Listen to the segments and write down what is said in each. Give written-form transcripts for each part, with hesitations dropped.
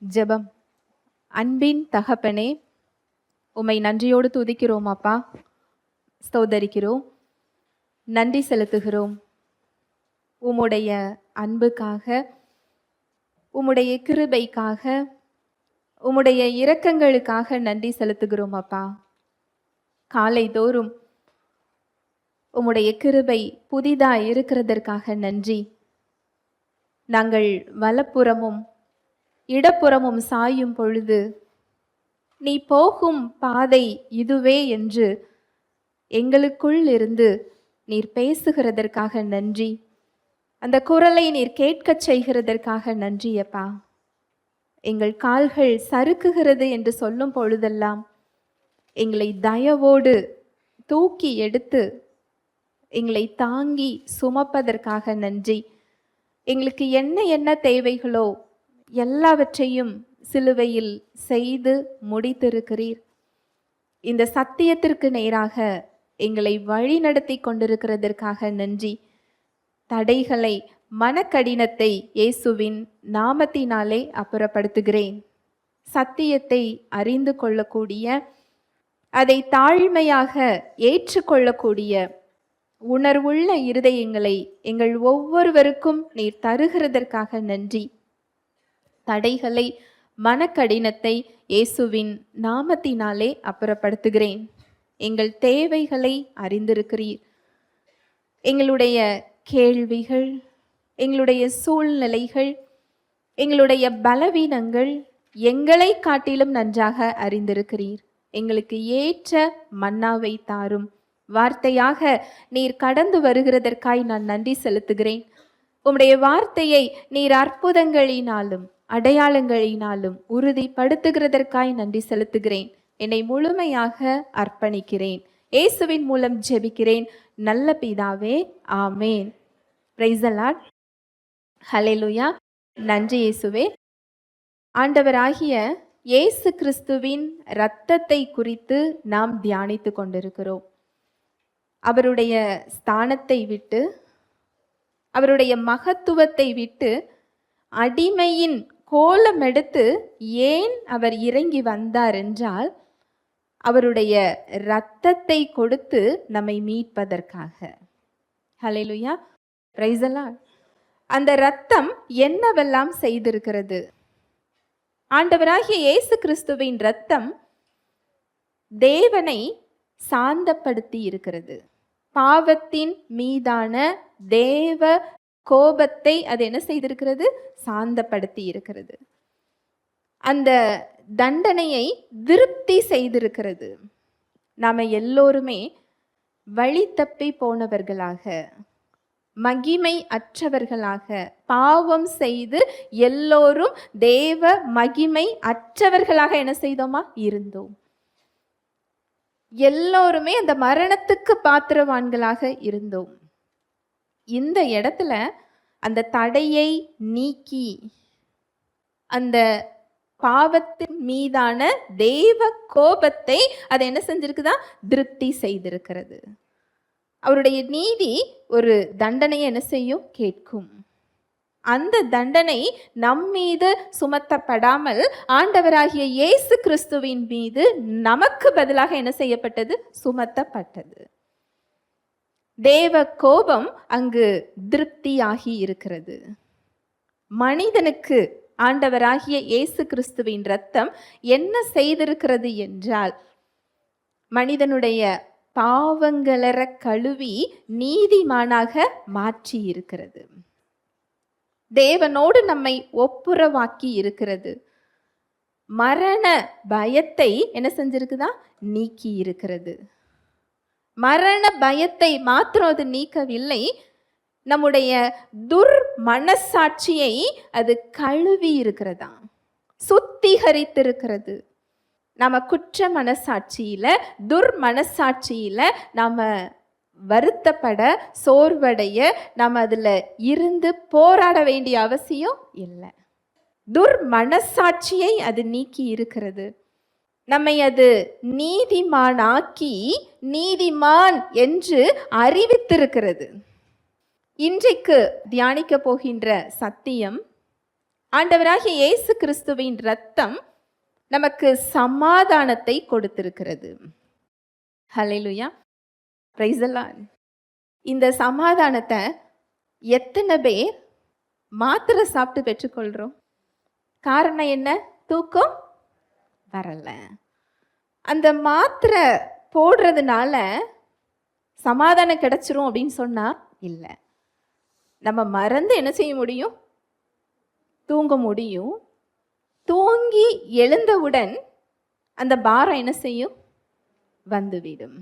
ஜெபம். அன்பின் தகப்பனே, உம்மை நன்றியோடு துதிக்கிறோம் அப்பா, ஸ்தோத்தரிக்கிறோம், நன்றி செலுத்துகிறோம். உம்முடைய அன்புக்காக, உம்முடைய கிருபைக்காக, உம்முடைய இரக்கங்களுக்காக நன்றி செலுத்துகிறோம் அப்பா. காலைதோறும் உம்முடைய கிருபை புதிதாய் இருக்கிறதற்காக நன்றி. நாங்கள் வலப்புறமும் இடப்புறமும் சாயும் பொழுது நீ போகும் பாதை இதுவே என்று எங்களுக்குள் இருந்து நீர் பேசுகிறதற்காக நன்றி. அந்த குரலை நீர் கேட்கச் செய்கிறதற்காக நன்றி அப்பா. எங்கள் கால்கள் சறுக்குகிறது என்று சொல்லும் பொழுதெல்லாம் எங்களை தயவோடு தூக்கி எடுத்து எங்களை தாங்கி சுமப்பதற்காக நன்றி. எங்களுக்கு என்ன தேவைகளோ எல்லாவற்றையும் சிலுவையில் செய்து முடித்திருக்கிறீர். இந்த சத்தியத்திற்கு நேராக எங்களை வழி நடத்தி கொண்டிருக்கிறதற்காக நன்றி. தடைகளை, மனக்கடினத்தை இயேசுவின் நாமத்தினாலே அப்புறப்படுத்துகிறேன். சத்தியத்தை அறிந்து கொள்ளக்கூடிய, அதை தாழ்மையாக ஏற்றுக்கொள்ளக்கூடிய உணர்வுள்ள இருதயங்களை எங்கள் ஒவ்வொருவருக்கும் நீர் தருகிறதற்காக நன்றி. தடைகளை, மனக்கடினத்தை இயேசுவின் நாமத்தினாலே அப்புறப்படுத்துகிறேன். எங்கள் தேவைகளை அறிந்திருக்கிறீர். எங்களுடைய கேள்விகள், எங்களுடைய சூழ்நிலைகள், எங்களுடைய பலவீனங்கள் எங்களை காட்டிலும் நன்றாக அறிந்திருக்கிறீர். எங்களுக்கு ஏற்ற மன்னாவை தாரும். வார்த்தையாக நீர் கடந்து வருகிறதற்காய் நான் நன்றி செலுத்துகிறேன். உம்முடைய வார்த்தையை நீர் அற்புதங்களினாலும் அடையாளங்களினாலும் உறுதிப்படுத்துகிறதற்காய் நன்றி செலுத்துகிறேன். என்னை முழுமையாக அர்ப்பணிக்கிறேன். இயேசுவின் மூலம் ஜெபிக்கிறேன் நல்ல பிதாவே, ஆமேன். Price the Lord. ஹல்லேலூயா. நன்றி இயேசுவே. ஆண்டவராகிய இயேசு கிறிஸ்துவின் இரத்தத்தை குறித்து நாம் தியானித்து கொண்டிருக்கிறோம். அவருடைய ஸ்தானத்தை விட்டு, அவருடைய மகத்துவத்தை விட்டு அடிமையின் கோலம் எடுத்து ஏன் அவர் இறங்கி வந்தார் என்றால், அவருடைய இரத்தத்தை கொடுத்து நம்மை மீட்பதற்காக. ஹல்லேலூயா. Praise the Lord. அந்த இரத்தம் என்னவெல்லாம் செய்திருக்கிறது? ஆண்டவராகிய இயேசு கிறிஸ்துவின் இரத்தம் தேவனை சாந்தப்படுத்தி இருக்கிறது. பாவத்தின் மீதான தேவ கோபத்தை அது என்ன செய்திருக்கிறது? சாந்தப்படுத்தி இருக்கிறது. அந்த தண்டனையை திருப்தி செய்திருக்கிறது. நாம எல்லோருமே வழி தப்பி போனவர்களாக, மகிமை அற்றவர்களாக, பாவம் செய்து எல்லோரும் தேவ மகிமை அற்றவர்களாக என்ன செய்தோமா? இருந்தோம். எல்லோருமே அந்த மரணத்துக்கு பாத்திரவான்களாக இருந்தோம். இந்த இடத்துல அந்த தடையை நீக்கி, அந்த பாவத்தின் மீதான தேவ கோபத்தை அது என்ன செஞ்சிருக்குதா? திருப்தி செய்திருக்கிறது. அவருடைய நீதி ஒரு தண்டனையை என்ன செய்யும்? கேட்கும். அந்த தண்டனை நம் மீது சுமத்தப்படாமல் ஆண்டவராகிய இயேசு கிறிஸ்துவின் மீது நமக்கு பதிலாக என்ன செய்யப்பட்டது? சுமத்தப்பட்டது. தேவ கோபம் அங்கு திருப்தியாகி இருக்கிறது. மனிதனுக்கு ஆண்டவராகிய இயேசு கிறிஸ்துவின் இரத்தம் என்ன செய்திருக்கிறது என்றால், மனிதனுடைய பாவங்களற கழுவி நீதிமானாக மாற்றி இருக்கிறது. தேவனோடு நம்மை ஒப்புரவாக்கி இருக்கிறது. மரண பயத்தை என்ன செஞ்சிருக்குதா? நீக்கி இருக்கிறது. மரண பயத்தை மாத்திரம் அது நீக்கவில்லை, நம்முடைய துர் மனசாட்சியை அது கழுவி இருக்கிறதா, சுத்திகரித்திருக்கிறது. நாம குற்ற மனசாட்சியில, துர் மனசாட்சியில நாம வருத்தப்பட, சோர்வடைய, நாம் அதில் இருந்து போராட வேண்டிய அவசியம் இல்லை. துர் மனசாட்சியை அது நீக்கி இருக்கிறது. நம்மை அது நீதிமானாக்கி நீதிமான் என்று அறிவித்திருக்கிறது. இன்றைக்கு தியானிக்க போகின்ற சத்தியம் ஆண்டவராகிய இயேசு கிறிஸ்துவின் இரத்தம் நமக்கு சமாதானத்தை கொடுத்திருக்கிறது. ஹல்லேலூயா, பிரைஸ் தி லார்ட். இந்த சமாதானத்தை எத்தனை பேர் மாத்திரை சாப்பிட்டு பெற்றுக்கொள்றோம்? காரணம் என்ன? தூக்கம் வரல. அந்த மாத்திரை போடுறதுனால சமாதானம் கிடைச்சிரும் அப்படின்னு சொன்னா இல்லை. நம்ம மறந்து என்ன செய்ய முடியும்? தூங்க முடியும். தூங்கி எழுந்தவுடன் அந்த பாரம் என்ன செய்யும்? வந்துவிடும்.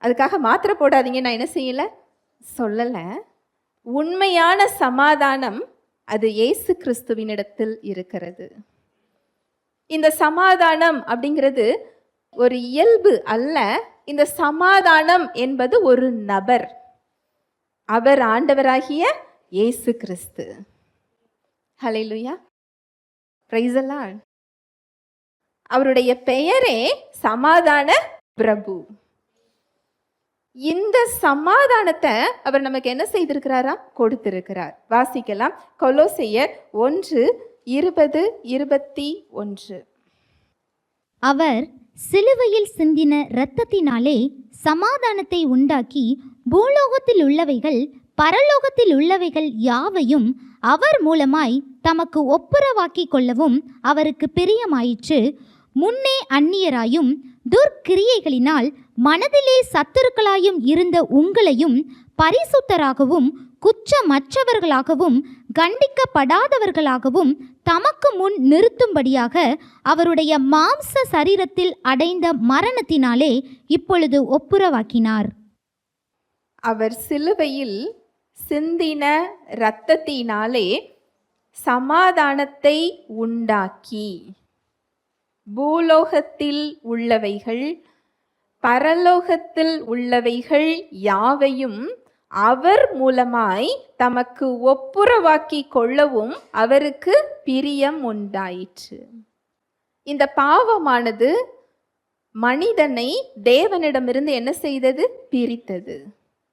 அதுக்காக மாத்திரை போடாதீங்க நான் என்ன செய்யல சொல்லலை. உண்மையான சமாதானம் அது இயேசு கிறிஸ்துவினிடத்தில் இருக்கிறது. இந்த சமாதானம் அப்படிங்கிறது ஒரு இயல்பு அல்ல. இந்த சமாதானம் என்பது ஒரு நபர். அவர் ஆண்டவராகிய இயேசு கிறிஸ்து. ஹல்லேலூயா, பிரைஸ் தி லார்ட். அவருடைய பெயரே சமாதான பிரபு. இந்த சமாதானத்தை அவர் நமக்கு என்ன செய்திருக்கிறாரா? கொடுத்திருக்கிறார். வாசிக்கலாம். கொலோசையர் 1:20-21. அவர் சிலுவையில் சிந்தின இரத்தத்தினாலே சமாதானத்தை உண்டாக்கி பூலோகத்தில் உள்ளவைகள் பரலோகத்தில் உள்ளவைகள் யாவையும் அவர் மூலமாய் தமக்கு ஒப்புரவாக்கிக் கொள்ளவும் அவருக்கு பிரியமாயிற்று. முன்னே அந்நியராயும் துர்க்கிரியைகளினால் மனதிலே சத்துருக்களாயும் இருந்த உங்களையும் பரிசுத்தராகவும் குற்றமற்றவர்களாகவும் கண்டிக்கப்படாதவர்களாகவும் தமக்கு முன் நிறுத்தும்படியாக அவருடைய மாம்ச சரீரத்தில் அடைந்த மரணத்தினாலே இப்பொழுது ஒப்புரவாக்கினார். அவர் சிலுவையில் சிந்தின இரத்தத்தினாலே சமாதானத்தை உண்டாக்கி பூலோகத்தில் உள்ளவைகள் பரலோகத்தில் உள்ளவைகள் யாவையும் அவர் மூலமாய் தமக்கு ஒப்புரவாக்கி கொள்ளவும் அவருக்கு பிரியம் உண்டாயிற்று. இந்த பாவமானது மனிதனை தேவனிடமிருந்து என்ன செய்தது? பிரித்தது.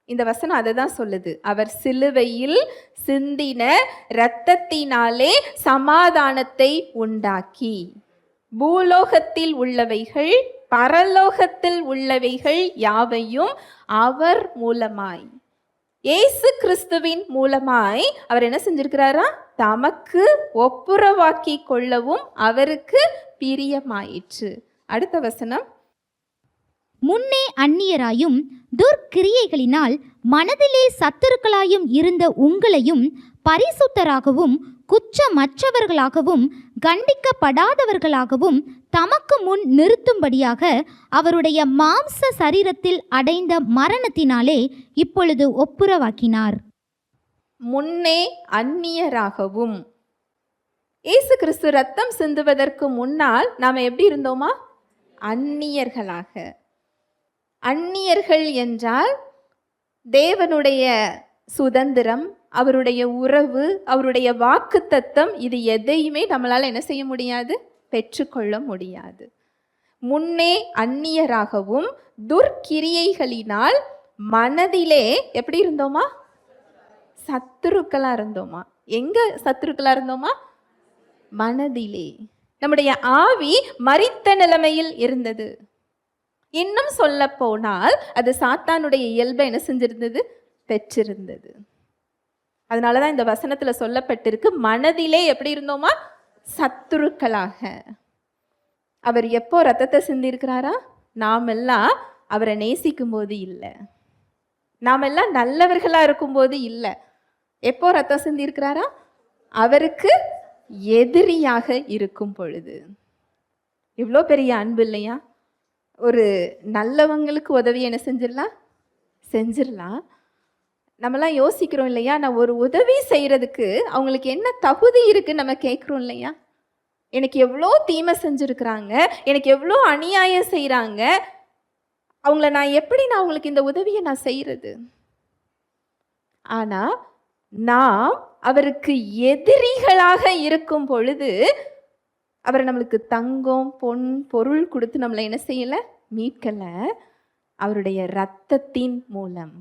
இந்த வசனம் அதை தான் சொல்லுது. அவர் சிலுவையில் சிந்தின இரத்தத்தினாலே சமாதானத்தை உண்டாக்கி பூலோகத்தில் உள்ளவைகள் பரலோகத்தில் உள்ளவைகள் யாவையும் அவர் மூலமாய், இயேசு கிறிஸ்துவின் மூலமாய் அவர் என்ன செஞ்சிருக்கிறாரா? தமக்கு ஒப்புரவாக்கி கொள்ளவும் அவருக்கு பிரியமாயிற்று. அடுத்த வசனம். முன்னே அந்நியராயும் துர்க்கிரியைகளினால் மனதிலே சத்துருக்களாயும் இருந்த உங்களையும் பரிசுத்தராகவும் குற்றமற்றவர்களாகவும் கண்டிக்கப்படாதவர்களாகவும் தமக்கு முன் நிறுத்தும்படியாக அவருடைய மாம்ச சரீரத்தில் அடைந்த மரணத்தினாலே இப்பொழுது ஒப்புரவாக்கினார். முன்னே அந்நியராகவும். இயேசு கிறிஸ்து ரத்தம் சிந்துவதற்கு முன்னால் நாம் எப்படி இருந்தோமா? அந்நியர்களாக. அந்நியர்கள் என்றால் தேவனுடைய சுதந்திரம், அவருடைய உறவு, அவருடைய வாக்குத்தத்தம், இது எதையுமே நம்மளால் என்ன செய்ய முடியாது? பெற்றுக்கொள்ள முடியாது. முன்னே அந்நியராகவும் துர்க்கிரியைகளினால் மனதிலே எப்படி இருந்தோமா? சத்துருக்களா இருந்தோமா? எங்க சத்துருக்களா இருந்தோமா? மனதிலே. நம்முடைய ஆவி மரித்த நிலைமையில் இருந்தது. இன்னும் சொல்ல போனால் அது சாத்தானுடைய இயல்பை என்ன செஞ்சிருந்தது? பெற்றிருந்தது. அதனாலதான் இந்த வசனத்துல சொல்லப்பட்டிருக்கு, மனதிலே எப்படி இருந்தோமா? சத்துருக்களாக. அவர் எப்போ ரத்தத்தை சிந்தி இருக்கிறாரா? நாமெல்லாம் அவரை நேசிக்கும் போது இல்லை, நாமெல்லாம் நல்லவர்களா இருக்கும்போது இல்லை. எப்போ ரத்தம் சிந்தி இருக்கிறாரா? அவருக்கு எதிரியாக இருக்கும் பொழுது. இவ்வளோ பெரிய அன்பு இல்லையா? ஒரு நல்லவங்களுக்கு உதவி என்ன செஞ்சிடலாம். நம்மலாம் யோசிக்கிறோம் இல்லையா? நான் ஒரு உதவி செய்கிறதுக்கு அவங்களுக்கு என்ன தகுதி இருக்குன்னு நம்ம கேட்குறோம் இல்லையா? எனக்கு எவ்வளோ தீமை செஞ்சுருக்கிறாங்க, எனக்கு எவ்வளோ அநியாயம் செய்கிறாங்க, அவங்கள நான் அவங்களுக்கு இந்த உதவியை நான் செய்கிறது? ஆனால் நாம் அவருக்கு எதிரிகளாக இருக்கும் பொழுது அவர் நம்மளுக்கு தங்கம் பொன் பொருள் கொடுத்து நம்மளை என்ன செய்யலை? மீட்கலை. அவருடைய இரத்தத்தின் மூலம்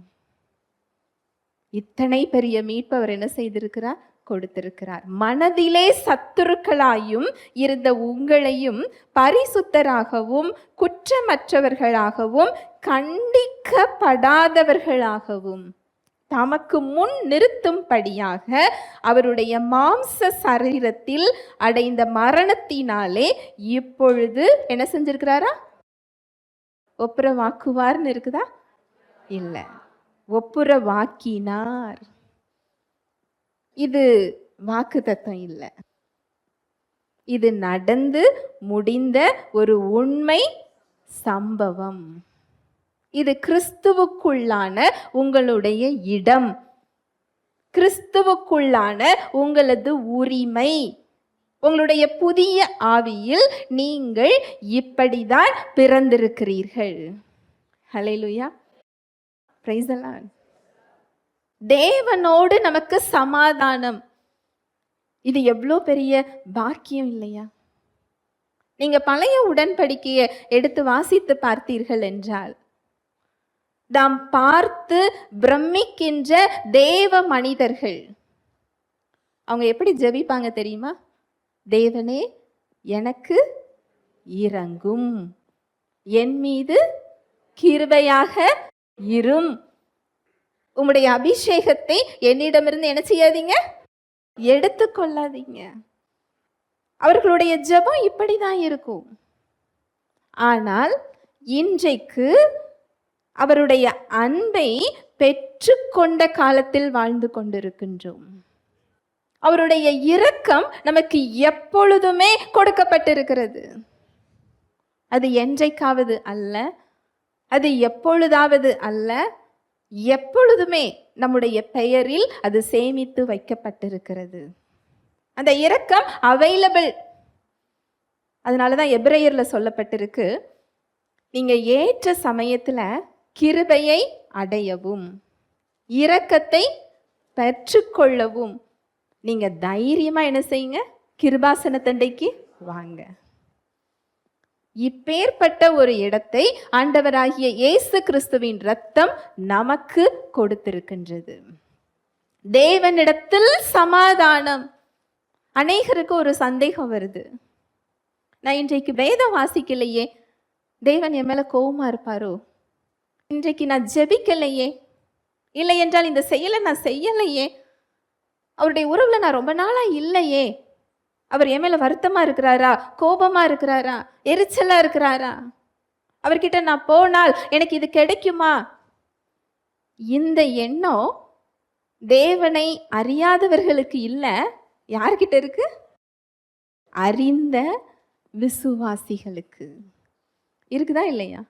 இத்தனை பெரிய மீட்பு அவர் என்ன செய்திருக்கிறார்? கொடுத்திருக்கிறார். மனதிலே சத்துருக்களாயும் இருந்த உங்களையும் பரிசுத்தராகவும் குற்றமற்றவர்களாகவும் கண்டிக்கப்படாதவர்களாகவும் தமக்கு முன் நிறுத்தும்படியாக அவருடைய மாம்ச சரீரத்தில் அடைந்த மரணத்தினாலே இப்பொழுது என்ன செஞ்சிருக்கிறாரா? ஒப்புரவாக்குவார்னு இருக்குதா? இல்ல, ஒப்புரவாக்கினார். இது வாக்குத்தத்தம் இல்லை, இது நடந்து முடிந்த ஒரு உண்மை சம்பவம். இது கிறிஸ்துவுக்குள்ளான உங்களுடைய இடம், கிறிஸ்துவுக்குள்ளான உங்களது உரிமை. உங்களுடைய புதிய ஆவியில் நீங்கள் இப்படிதான் பிறந்திருக்கிறீர்கள். ஹல்லேலூயா, பிரைஸ் தி லார்ட். தேவனோடு நமக்கு சமாதானம். இது எவ்வளோ பெரிய பாக்கியம் இல்லையா? நீங்க பழைய உடன்படிக்கையை எடுத்து வாசித்து பார்த்தீர்கள் என்றால், நாம் பார்த்து பிரமிக்கின்ற தேவ மனிதர்கள் அவங்க எப்படி ஜெபிப்பாங்க தெரியுமா? தேவனே எனக்கு இரங்கும், என் மீது கிருபையாக இரும், உம்முடைய அபிஷேகத்தை என்னிடமிருந்து என்ன செய்யாதீங்க, எடுத்துக்கொள்ளாதீங்க. அவர்களுடைய ஜெபம் இப்படிதான் இருக்கும். ஆனால் இன்றைக்கு அவருடைய அன்பை பெற்றுக்கொண்ட காலத்தில் வாழ்ந்து கொண்டிருக்கின்றோம். அவருடைய இரக்கம் நமக்கு எப்பொழுதுமே கொடுக்கப்பட்டிருக்கிறது. அது என்றைக்காவது அல்ல, அது எப்பொழுதாவது அல்ல, எப்பொழுதுமே நம்முடைய பெயரில் அது சேமித்து வைக்கப்பட்டிருக்கிறது. அந்த இரக்கம் அவைலபிள். அதனாலதான் எபிரேயர்ல சொல்லப்பட்டிருக்கு, நீங்க ஏற்ற சமயத்துல கிருபையை அடையவும் இரக்கத்தை பெற்றுக்கொள்ளவும் நீங்க தைரியமா என்ன செய்யுங்க, கிருபாசன தண்டைக்கு வாங்க. இப்பேற்பட்ட ஒரு இடத்தை ஆண்டவராகிய இயேசு கிறிஸ்துவின் இரத்தம் நமக்கு கொடுத்திருக்கின்றது. தேவனிடத்தில் சமாதானம். அநேகருக்கு ஒரு சந்தேகம் வருது, நான் இன்றைக்கு வேதம் வாசிக்கலையே, தேவன் என் மேல கோவமா இருப்பாரோ? இன்றைக்கு நான் ஜெபிக்கலையே, இல்லை என்றால் இந்த செயலை நான் செய்யலையே, அவருடைய உறவுல நான் ரொம்ப நாளா இல்லையே, அவர் என் மேல வருத்தமா இருக்கிறாரா, கோபமா இருக்கிறாரா, எரிச்சலா இருக்கிறாரா, அவர்கிட்ட நான் போனால் எனக்கு இது கிடைக்குமா? இந்த எண்ணம் தேவனை அறியாதவர்களுக்கு இல்லை, யார்கிட்ட இருக்கு? அறிந்த விசுவாசிகளுக்கு இருக்குதா இல்லையா?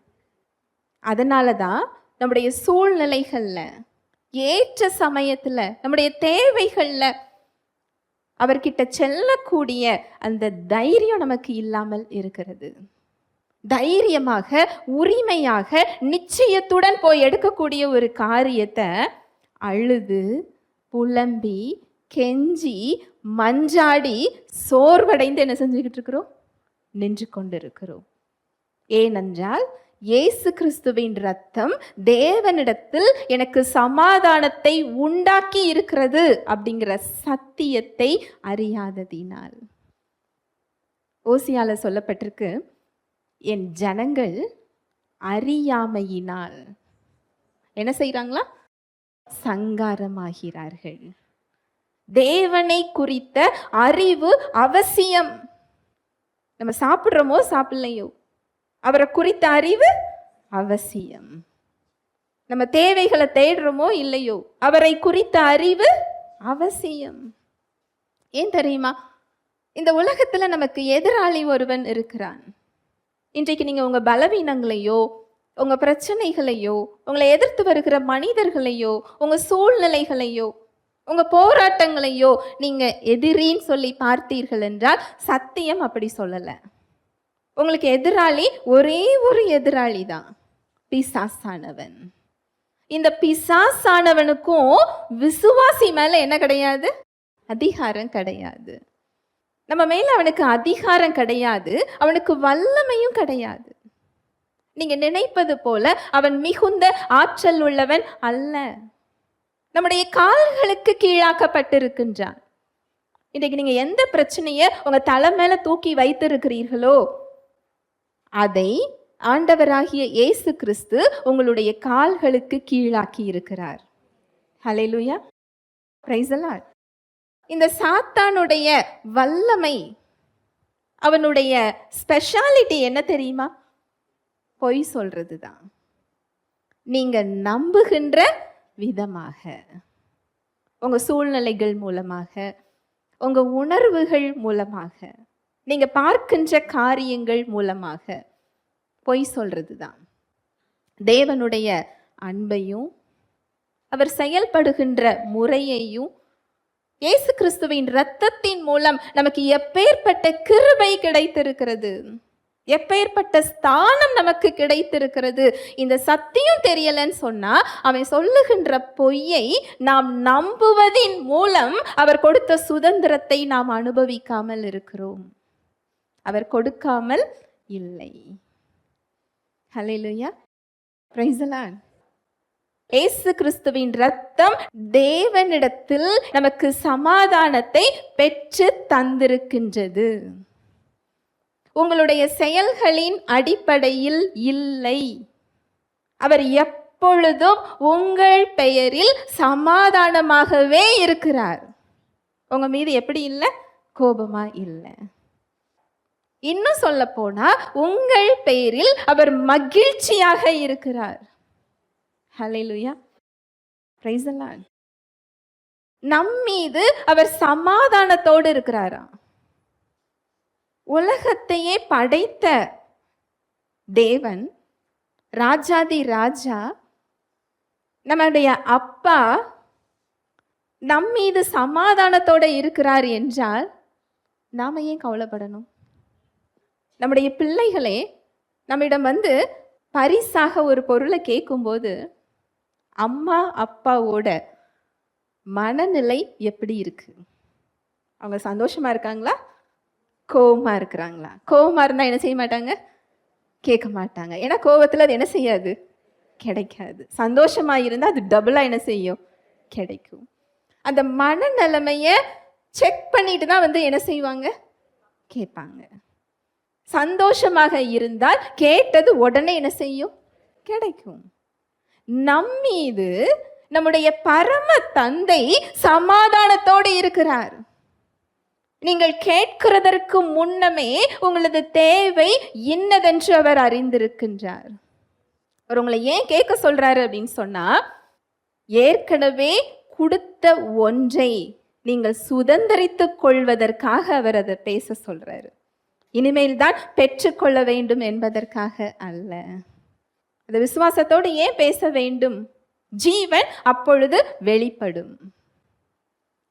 அதனால தான் நம்முடைய சூழ்நிலைகள்ல ஏற்ற சமயத்துல நம்முடைய தேவைகள்ல அவர்கிட்ட செல்லக்கூடிய அந்த தைரியம் நமக்கு இல்லாமல் இருக்கிறது. தைரியமாக உரிமையாக நிச்சயத்துடன் போய் எடுக்கக்கூடிய ஒரு காரியத்தை அழுது புலம்பி கெஞ்சி மஞ்சாடி சோர்வடைந்து என்ன செஞ்சுக்கிட்டு இருக்கிறோம்? நின்று கொண்டிருக்கிறோம். ஏனென்றால் இயேசு கிறிஸ்துவின் இரத்தம் தேவனிடத்தில் எனக்கு சமாதானத்தை உண்டாக்கி இருக்கிறது அப்படிங்கிற சத்தியத்தை அறியாததினால். ஓசியால சொல்லப்பட்டிருக்கு, என் ஜனங்கள் அறியாமையினால் என்ன செய்றாங்களா? சங்காரமாகிறார்கள். தேவனை குறித்த அறிவு அவசியம். நம்ம சாப்பிட்றோமோ சாப்பிடலையோ, அவரை குறித்த அறிவு அவசியம். நம்ம தேவைகளை தேடுறோமோ இல்லையோ, அவரை குறித்த அறிவு அவசியம். ஏன் தெரியுமா? இந்த உலகத்துல நமக்கு எதிராளி ஒருவன் இருக்கிறான். இன்றைக்கு நீங்க உங்க பலவீனங்களையோ, உங்க பிரச்சனைகளையோ, உங்களை எதிர்த்து வருகிற மனிதர்களையோ, உங்க சூழ்நிலைகளையோ, உங்க போராட்டங்களையோ நீங்க எதிரின்னு சொல்லி பார்த்தீர்கள் என்றால் சத்தியம் அப்படி சொல்லல. உங்களுக்கு எதிராளி ஒரே ஒரு எதிராளி தான், பிசாசானவன். இந்த பிசாசானவனுக்கும் விசுவாசி மேல என்ன கிடையாது? அதிகாரம் கிடையாது. நம்ம மேல அவனுக்கு அதிகாரம் கிடையாது, அவனுக்கு வல்லமையும் கிடையாது. நீங்க நினைப்பது போல அவன் மிகுந்த ஆற்றல் உள்ளவன் அல்ல. நம்முடைய கால்களுக்கு கீழாக்கப்பட்டிருக்கின்றான். இன்றைக்கு நீங்க எந்த பிரச்சனையை உங்க தலை மேல தூக்கி வைத்திருக்கிறீர்களோ அதை ஆண்டவராகிய இயேசு கிறிஸ்து உங்களுடைய கால்களுக்கு கீழாக்கி இருக்கிறார். ஹல்லேலூயா, பிரைஸ் தி லார்ட். இந்த சாத்தானுடைய வல்லமை, அவனுடைய ஸ்பெஷாலிட்டி என்ன தெரியுமா? பொய் சொல்றது தான். நீங்க நம்புகின்ற விதமாக, உங்க சூழ்நிலைகள் மூலமாக, உங்க உணர்வுகள் மூலமாக, நீங்க பார்க்கின்ற காரியங்கள் மூலமாக பொய் சொல்றது தான். தேவனுடைய அன்பையும் அவர் செயல்படுகின்ற முறையையும் இயேசு கிறிஸ்துவின் இரத்தத்தின் மூலம் நமக்கு எப்பேற்பட்ட கிருபை கிடைத்திருக்கிறது, எப்பேற்பட்ட ஸ்தானம் நமக்கு கிடைத்திருக்கிறது. இந்த சத்தியம் தெரியலன்னு சொன்னா அவன் சொல்லுகின்ற பொய்யை நாம் நம்புவதின் மூலம் அவர் கொடுத்த சுதந்திரத்தை நாம் அனுபவிக்காமல் இருக்கிறோம். அவர் கொடுக்காமல் இல்லை. ஹல்லேலூயா, பிரைஸ் தி லார்ட். இயேசு கிறிஸ்துவின் இரத்தம் தேவனிடத்தில் நமக்கு சமாதானத்தை பெற்று தந்திருக்கின்றது. உங்களுடைய செயல்களின் அடிப்படையில் இல்லை. அவர் எப்பொழுதும் உங்கள் பெயரில் சமாதானமாகவே இருக்கிறார். உங்க மீது எப்படி இல்லை? கோபமா இல்லை. இன்னும் சொல்ல போனா உங்கள் பெயரில் அவர் மகிழ்ச்சியாக இருக்கிறார். ஹல்லேலூயா, பிரைஸ் தி லார்ட். நம் மீது அவர் சமாதானத்தோடு இருக்கிறாராம். உலகத்தையே படைத்த தேவன், ராஜாதி ராஜா, நம்முடைய அப்பா நம் மீது சமாதானத்தோட இருக்கிறார் என்றால் நாம ஏன் கவலைப்படணும்? நம்முடைய பிள்ளைகளே நம்மிடம் வந்து பரிசாக ஒரு பொருளை கேட்கும்போது அம்மா அப்பாவோட மனநிலை எப்படி இருக்கு? அவங்க சந்தோஷமா இருக்காங்களா, கோவமா இருக்கிறாங்களா? கோவமா இருந்தா என்ன செய்ய மாட்டாங்க? கேட்க மாட்டாங்க. ஏன்னா கோவத்துல அது என்ன செய்யாது? கிடைக்காது. சந்தோஷமா இருந்தா அது டபுளா என்ன செய்யும்? கிடைக்கும். அந்த மனநிலைமைய செக் பண்ணிட்டு தான் வந்து என்ன செய்வாங்க? கேட்பாங்க. சந்தோஷமாக இருந்தால் கேட்டது உடனே என்ன செய்யும்? கிடைக்கும். நம்மீது நம்முடைய பரம தந்தை சமாதானத்தோடு இருக்கிறார். நீங்கள் கேட்கிறதற்கு முன்னமே உங்களது தேவை இன்னதென்று அவர் அறிந்திருக்கின்றார். அவர் உங்களை ஏன் கேட்க சொல்றாரு அப்படின்னு சொன்னா, ஏற்கனவே கொடுத்த ஒன்றை நீங்கள் சுதந்திரித்துக் கொள்வதற்காக அவர் அதை பேச சொல்றாரு. இனிமேல் தான் பெற்றுக்கொள்ள வேண்டும் என்பதற்காக அல்ல. அந்த விசுவாசத்தோடு ஏன் பேச வேண்டும்? ஜீவன் அப்பொழுது வெளிப்படும்.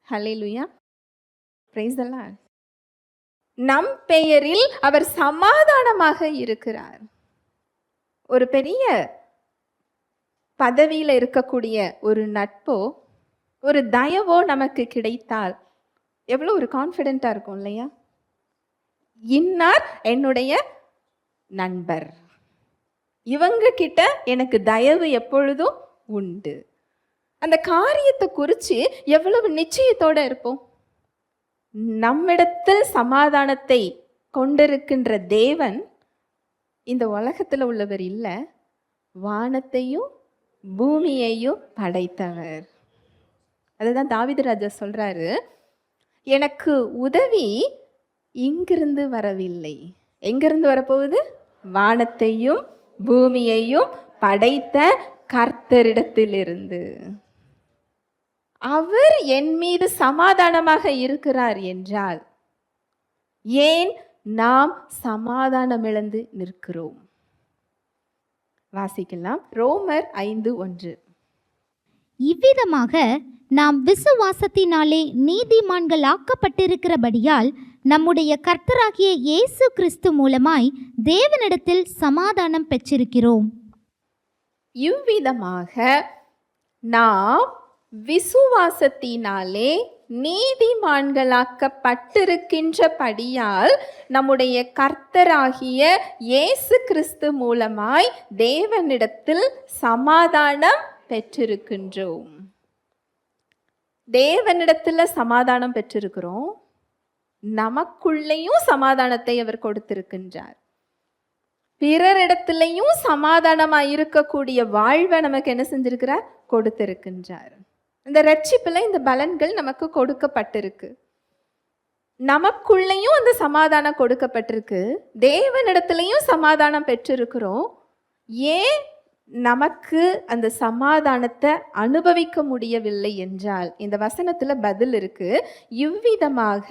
ஹல்லேலூயா, பிரைஸ் தி லார்ட். நம் பெயரில் அவர் சமாதானமாக இருக்கிறார். ஒரு பெரிய பதவியில் இருக்கக்கூடிய ஒரு நட்போ ஒரு தயவோ நமக்கு கிடைத்தால் எவ்வளோ ஒரு கான்ஃபிடென்ட்டா இருக்கும் இல்லையா? இன்னார் என்னுடைய நண்பர், இவங்க கிட்ட எனக்கு தயவு எப்பொழுதும் உண்டு. அந்த காரியத்தை குறித்து எவ்வளவு நிச்சயத்தோட இருப்போம். நம்மிடத்தில் சமாதானத்தை கொண்டிருக்கின்ற தேவன் இந்த உலகத்தில் உள்ளவர் இல்லை, வானத்தையும் பூமியையும் படைத்தவர். அதுதான் தாவீது ராஜா சொல்றாரு, எனக்கு உதவி இங்கிருந்து வரவில்லை. எங்கிருந்து வரப்போகுது? வானத்தையும் பூமியையும் படைத்த கர்த்தரிடத்திலிருந்து. அவர் என் மீது சமாதானமாக இருக்கிறார் என்றால் ஏன் நாம் சமாதானம் இழந்து நிற்கிறோம்? வாசிக்கலாம், ரோமர் 5:1. இவ்விதமாக நாம் விசுவாசத்தினாலே நீதிமான்கள் ஆக்கப்பட்டிருக்கிறபடியால் நம்முடைய கர்த்தராகிய இயேசு கிறிஸ்து மூலமாய் தேவனிடத்தில் சமாதானம் பெற்றிருக்கிறோம். இவ்விதமாக நாம் விசுவாசத்தினாலே நீதிமான்களாக்கப்பட்டிருக்கின்றபடியால் நம்முடைய கர்த்தராகிய இயேசு கிறிஸ்து மூலமாய் தேவனிடத்தில் சமாதானம் பெற்றிருக்கின்றோம். தேவனிடத்தில் சமாதானம் பெற்றிருக்கிறோம். நமக்குள்ளேயும் சமாதானத்தை அவர் கொடுத்திருக்கின்றார். பிறரிடத்திலையும் சமாதானமா இருக்கக்கூடிய வாழ்வை நமக்கு என்ன செஞ்சிருக்கிறார்? கொடுத்திருக்கின்றார். இந்த ரட்சிப்புல இந்த பலன்கள் நமக்கு கொடுக்கப்பட்டிருக்கு. நமக்குள்ளேயும் அந்த சமாதானம் கொடுக்கப்பட்டிருக்கு, தேவனிடத்திலையும் சமாதானம் பெற்றிருக்கிறோம். ஏன் நமக்கு அந்த சமாதானத்தை அனுபவிக்க முடியவில்லை என்றால், இந்த வசனத்துல பதில் இருக்கு. இவ்விதமாக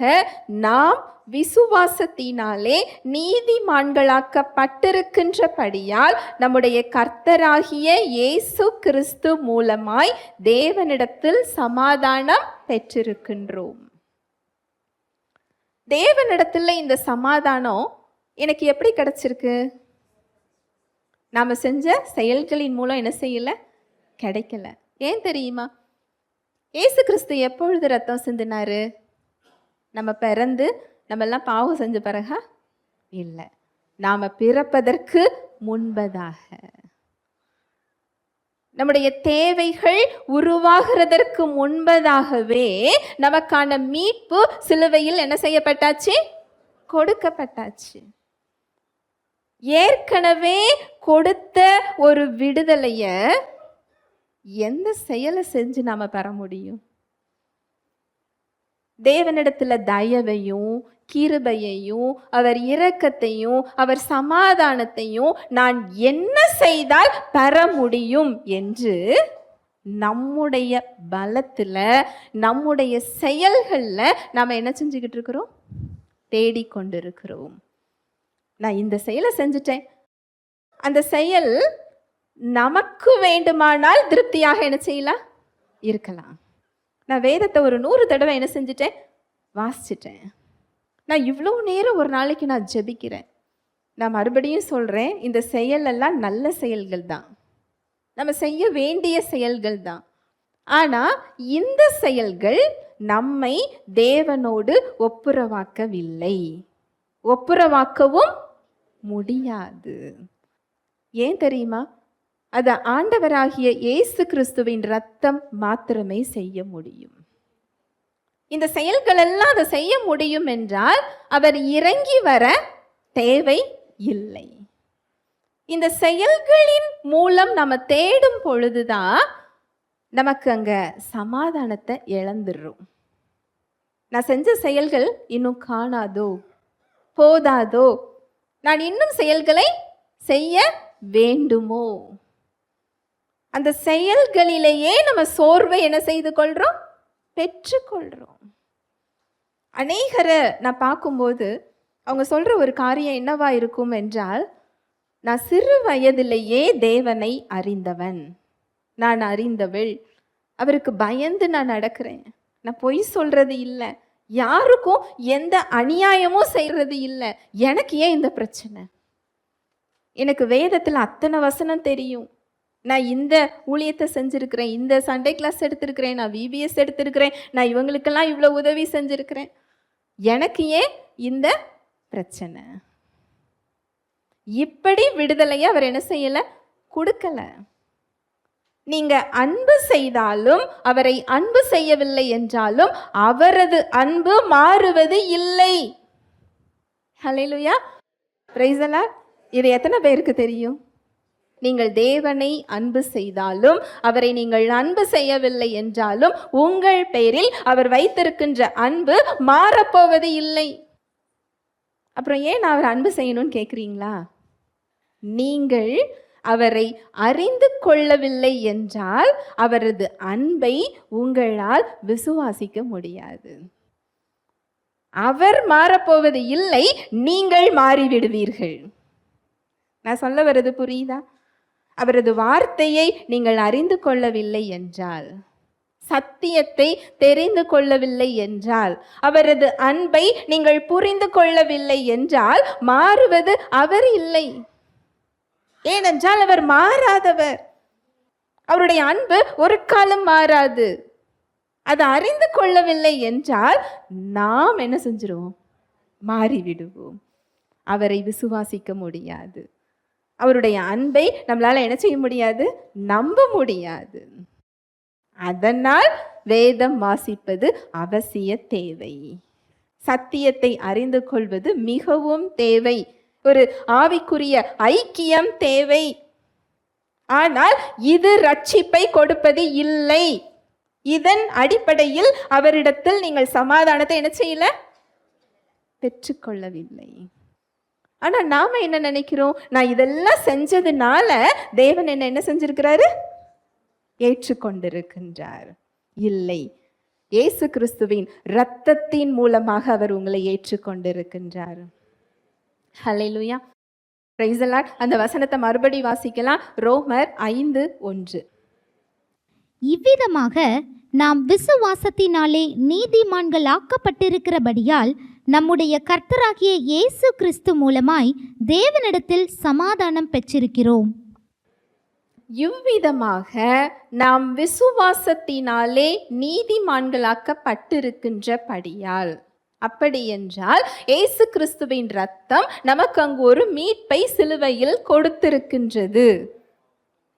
நாம் விசுவாசத்தினாலே நீதிமான்களாக்கப்பட்டிருக்கின்றபடியால் நம்முடைய கர்த்தராகிய இயேசு கிறிஸ்து மூலமாய் தேவனிடத்தில் சமாதானம் பெற்றிருக்கின்றோம். தேவனிடத்துல இந்த சமாதானம் எனக்கு எப்படி கிடைச்சிருக்கு? நாம செஞ்ச செயல்களின் மூலம் என்ன செய்யல? கிடைக்கல. ஏன் தெரியுமா? இயேசு கிறிஸ்து எப்பொழுது ரத்தம் சிந்தினாரு? நம்ம பிறந்து நம்ம எல்லாம் பாவம் செஞ்ச பிறகா? இல்லை, நாம பிறப்பதற்கு முன்பதாக. நம்முடைய தேவைகள் உருவாகிறதற்கு முன்பதாகவே நமக்கான மீட்பு சிலுவையில் என்ன செய்யப்பட்டாச்சு? கொடுக்கப்பட்டாச்சு. ஏற்கனவே கொடுத்த ஒரு விடுதலைய எந்த செயலை செஞ்சு நாம பெற முடியும்? தேவனிடத்துல தயவையும் கிருபையையும் அவர் இரக்கத்தையும் அவர் சமாதானத்தையும் நான் என்ன செய்தால் பெற முடியும் என்று நம்முடைய பலத்துல நம்முடைய செயல்கள்ல நாம என்ன செஞ்சுக்கிட்டு இருக்கிறோம்? தேடிக்கொண்டிருக்கிறோம். நான் இந்த செயலை செஞ்சுட்டேன், அந்த செயல் நமக்கு வேண்டுமானால் திருப்தியாக என்ன செய்யலாம்? இருக்கலாம். நான் வேதத்தை ஒரு 100 தடவை என்ன செஞ்சுட்டேன்? வாசிச்சிட்டேன். நான் இவ்வளோ நேரம் ஒரு நாளைக்கு நான் ஜெபிக்கிறேன். நான் மறுபடியும் சொல்கிறேன், இந்த செயலெல்லாம் நல்ல செயல்கள் தான், நம்ம செய்ய வேண்டிய செயல்கள் தான். ஆனால் இந்த செயல்கள் நம்மை தேவனோடு ஒப்புரவாக்கவில்லை, ஒப்புரவாக்கவும் முடியாது. ஏன் தெரியுமா? அது ஆண்டவராகிய இயேசு கிறிஸ்துவின் ரத்தம் மாத்திரமே செய்ய முடியும். இந்த செயல்கள் எல்லாம் அதை செய்ய முடியும் என்றால் அவர் இறங்கி வர தேவை இல்லை. இந்த செயல்களின் மூலம் நம்ம தேடும் பொழுதுதான் நமக்கு அங்க சமாதானத்தை இழந்துடுறோம். நான் செஞ்ச செயல்கள் இன்னும் காணாதோ, போதாதோ, நான் இன்னும் செயல்களை செய்ய வேண்டுமோ, அந்த செயல்களிலேயே நம்ம சோர்வை என்ன செய்து கொள்றோம்? பெற்றுக்கொள்றோம். அநேகரை நான் பார்க்கும்போது அவங்க சொல்ற ஒரு காரியம் என்னவா இருக்கும் என்றால், நான் சிறு வயதிலேயே தேவனை அறிந்தவன், நான் அறிந்தவள், அவருக்கு பயந்து நான் நடக்கிறேன், நான் பொய் சொல்றது இல்லை, யாருக்கும் எந்த அநியாயமும் செய்யறது இல்லை, எனக்கு ஏன் இந்த பிரச்சனை? எனக்கு வேதத்தில் அத்தனை வசனம் தெரியும், நான் இந்த ஊழியத்தை செஞ்சுருக்கிறேன், இந்த சண்டே கிளாஸ் எடுத்திருக்கிறேன், நான் விபிஎஸ் எடுத்திருக்கிறேன், நான் இவங்களுக்கெல்லாம் இவ்வளோ உதவி செஞ்சுருக்கிறேன், எனக்கு ஏன் இந்த பிரச்சனை? இப்படி விடுதலையை அவர் என்ன செய்யலை? கொடுக்கல. நீங்க அன்பு செய்தாலும் அவரை அன்பு செய்யவில்லை என்றாலும் அவரது அன்பு மாறுவது இல்லை. ஹல்லேலூயா, பிரைஸ் தி லார்ட். இது எத்தனை பேருக்கு தெரியும்? நீங்கள் தேவனை அன்பு செய்தாலும் அவரை நீங்கள் அன்பு செய்யவில்லை என்றாலும் உங்கள் பேரில் அவர் வைத்திருக்கின்ற அன்பு மாறப்போவது இல்லை. அப்புறம் ஏன் நான் அவர் அன்பு செய்யணும்னு கேட்குறீங்களா? நீங்கள் அவரை அறிந்து கொள்ளவில்லை என்றால் அவரது அன்பை உங்களால் விசுவாசிக்க முடியாது. அவர் மாறப்போவது இல்லை, நீங்கள் மாறிவிடுவீர்கள். நான் சொல்ல வர்றது புரியுதா? அவரது வார்த்தையை நீங்கள் அறிந்து கொள்ளவில்லை என்றால், சத்தியத்தை தெரிந்து கொள்ளவில்லை என்றால், அவரது அன்பை நீங்கள் புரிந்து கொள்ளவில்லை என்றால் மாறுவது அவர் இல்லை. ஏனென்றால் அவர் மாறாதவர், அவருடைய அன்பு ஒரு காலம் மாறாது. அதை அறிந்து கொள்ளவில்லை என்றால் நாம் என்ன செஞ்சிருவோம்? மாறிவிடுவோம். அவரை விசுவாசிக்க முடியாது, அவருடைய அன்பை நம்மளால என்ன செய்ய முடியாது? நம்ப முடியாது. அதனால் வேதம் வாசிப்பது அவசிய தேவை. சத்தியத்தை அறிந்து கொள்வது மிகவும் தேவை. ஒரு ஆவிக்குரிய ஐக்கியம் தேவை. ஆனால் இது ரட்சிப்பை கொடுப்பது இல்லை. இதன் அடிப்படையில் அவரிடத்தில் நீங்கள் சமாதானத்தை என்ன செய்யல? பெற்றுக்கொள்ளவில்லை. ஆனா நாம என்ன நினைக்கிறோம்? நான் இதெல்லாம் செஞ்சதுனால தேவன் என்ன செஞ்சிருக்கிறாரு? ஏற்றுக்கொண்டிருக்கின்றார். இல்லை, இயேசு கிறிஸ்துவின் இரத்தத்தின் மூலமாக அவர் உங்களை ஏற்றுக்கொண்டிருக்கின்றார். ஹல்லேலூயா, பிரைஸ் தி லார்ட். அந்த வசனத்தை மறுபடி வாசிக்கலாம். ரோமர் 5:1. இவ்விதமாக நாம் விசுவாசத்தினாலே நீதிமான்கள் ஆக்கப்பட்டிருக்கிறபடியால் நம்முடைய கர்த்தராகிய இயேசு கிறிஸ்து மூலமாய் தேவனிடத்தில் சமாதானம் பெற்றிருக்கிறோம். இவ்விதமாக நாம் விசுவாசத்தினாலே நீதிமான்களாக்கப்பட்டிருக்கின்றபடியால். அப்படி என்றால் இயேசு கிறிஸ்துவின் இரத்தம் நமக்கு அங்கு ஒரு மீட்பை சிலுவையில் கொடுத்திருக்கின்றது.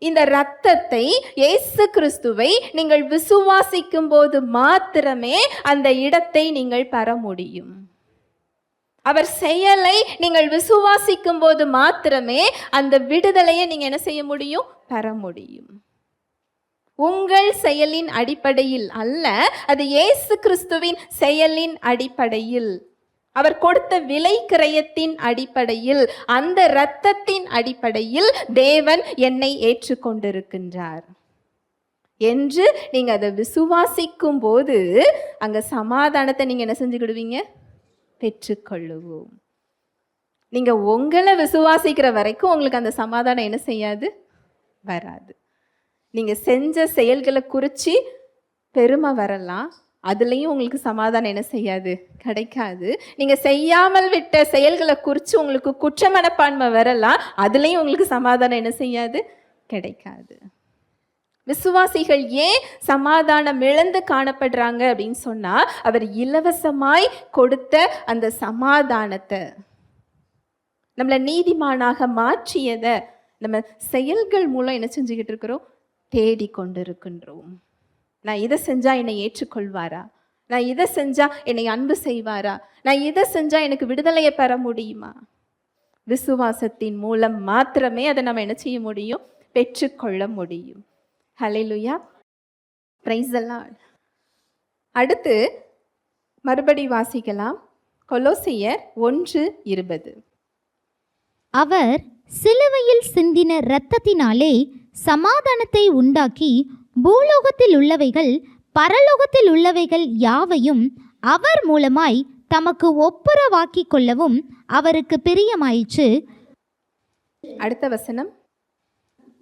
இந்த இரத்தத்தை, இயேசு கிறிஸ்துவை நீங்கள் விசுவாசிக்கும் போது மாத்திரமே அந்த இடத்தை நீங்கள் பெற முடியும். அவர் செயலை நீங்கள் விசுவாசிக்கும் போது மாத்திரமே அந்த விடுதலையை நீங்க என்ன செய்ய முடியும்? பெற முடியும். உங்கள் செயலின் அடிப்படையில் அல்ல, அது இயேசு கிறிஸ்துவின் செயலின் அடிப்படையில், அவர் கொடுத்த விலை கிரயத்தின் அடிப்படையில், அந்த இரத்தத்தின் அடிப்படையில் தேவன் என்னை ஏற்றுக்கொண்டிருக்கின்றார் என்று நீங்க அதை விசுவாசிக்கும் போது அங்க சமாதானத்தை நீங்க என்ன செஞ்சுக்கிடுவீங்க? பெற்றுக்கொள்ளுவோம். நீங்க உங்களை விசுவாசிக்கிற வரைக்கும் உங்களுக்கு அந்த சமாதானம் என்ன செய்யாது? வராது. நீங்க செஞ்ச செயல்களை குறித்து பெருமை வரலாம், அதுலேயும் உங்களுக்கு சமாதானம் என்ன செய்யாது? கிடைக்காது. நீங்க செய்யாமல் விட்ட செயல்களை குறித்து உங்களுக்கு குற்ற மனப்பான்மை வரலாம், அதுலேயும் உங்களுக்கு சமாதானம் என்ன செய்யாது? கிடைக்காது. விசுவாசிகள் ஏன் சமாதானம் இழந்து காணப்படுறாங்க அப்படின்னு சொன்னா, அவர் இலவசமாய் கொடுத்த அந்த சமாதானத்தை, நம்மளை நீதிமானாக மாற்றியதை நம்ம செயல்கள் மூலம் என்ன செஞ்சுக்கிட்டு இருக்கிறோம்? தேடி கொண்டு இருக்கின்றோம். நான் இதை செஞ்சா என்னை ஏற்றுக்கொள்வாரா? நான் இதை செஞ்சா என்னை அன்பு செய்வாரா? நான் இதை செஞ்சா எனக்கு விடுதலையை பெற முடியுமா? விசுவாசத்தின் மூலம் மாத்திரமே அதை நம்ம என்ன செய்ய முடியும்? பெற்றுக்கொள்ள முடியும். ஹல்லேலூயா, பிரைஸ் தி லார்ட். அடுத்து மறுபடி வாசிக்கலாம். கொலோசியர் 1:20. அவர் சிலுவையில் சிந்தின இரத்தத்தினாலே சமாதானத்தை உண்டாக்கி பூலோகத்தில் உள்ளவைகள் பரலோகத்தில் உள்ளவைகள் யாவையும் அவர் மூலமாய் தமக்கு ஒப்புரவாக்கிக் கொள்ளவும் அவருக்கு பிரியமாயிற்று. அடுத்த வசனம்.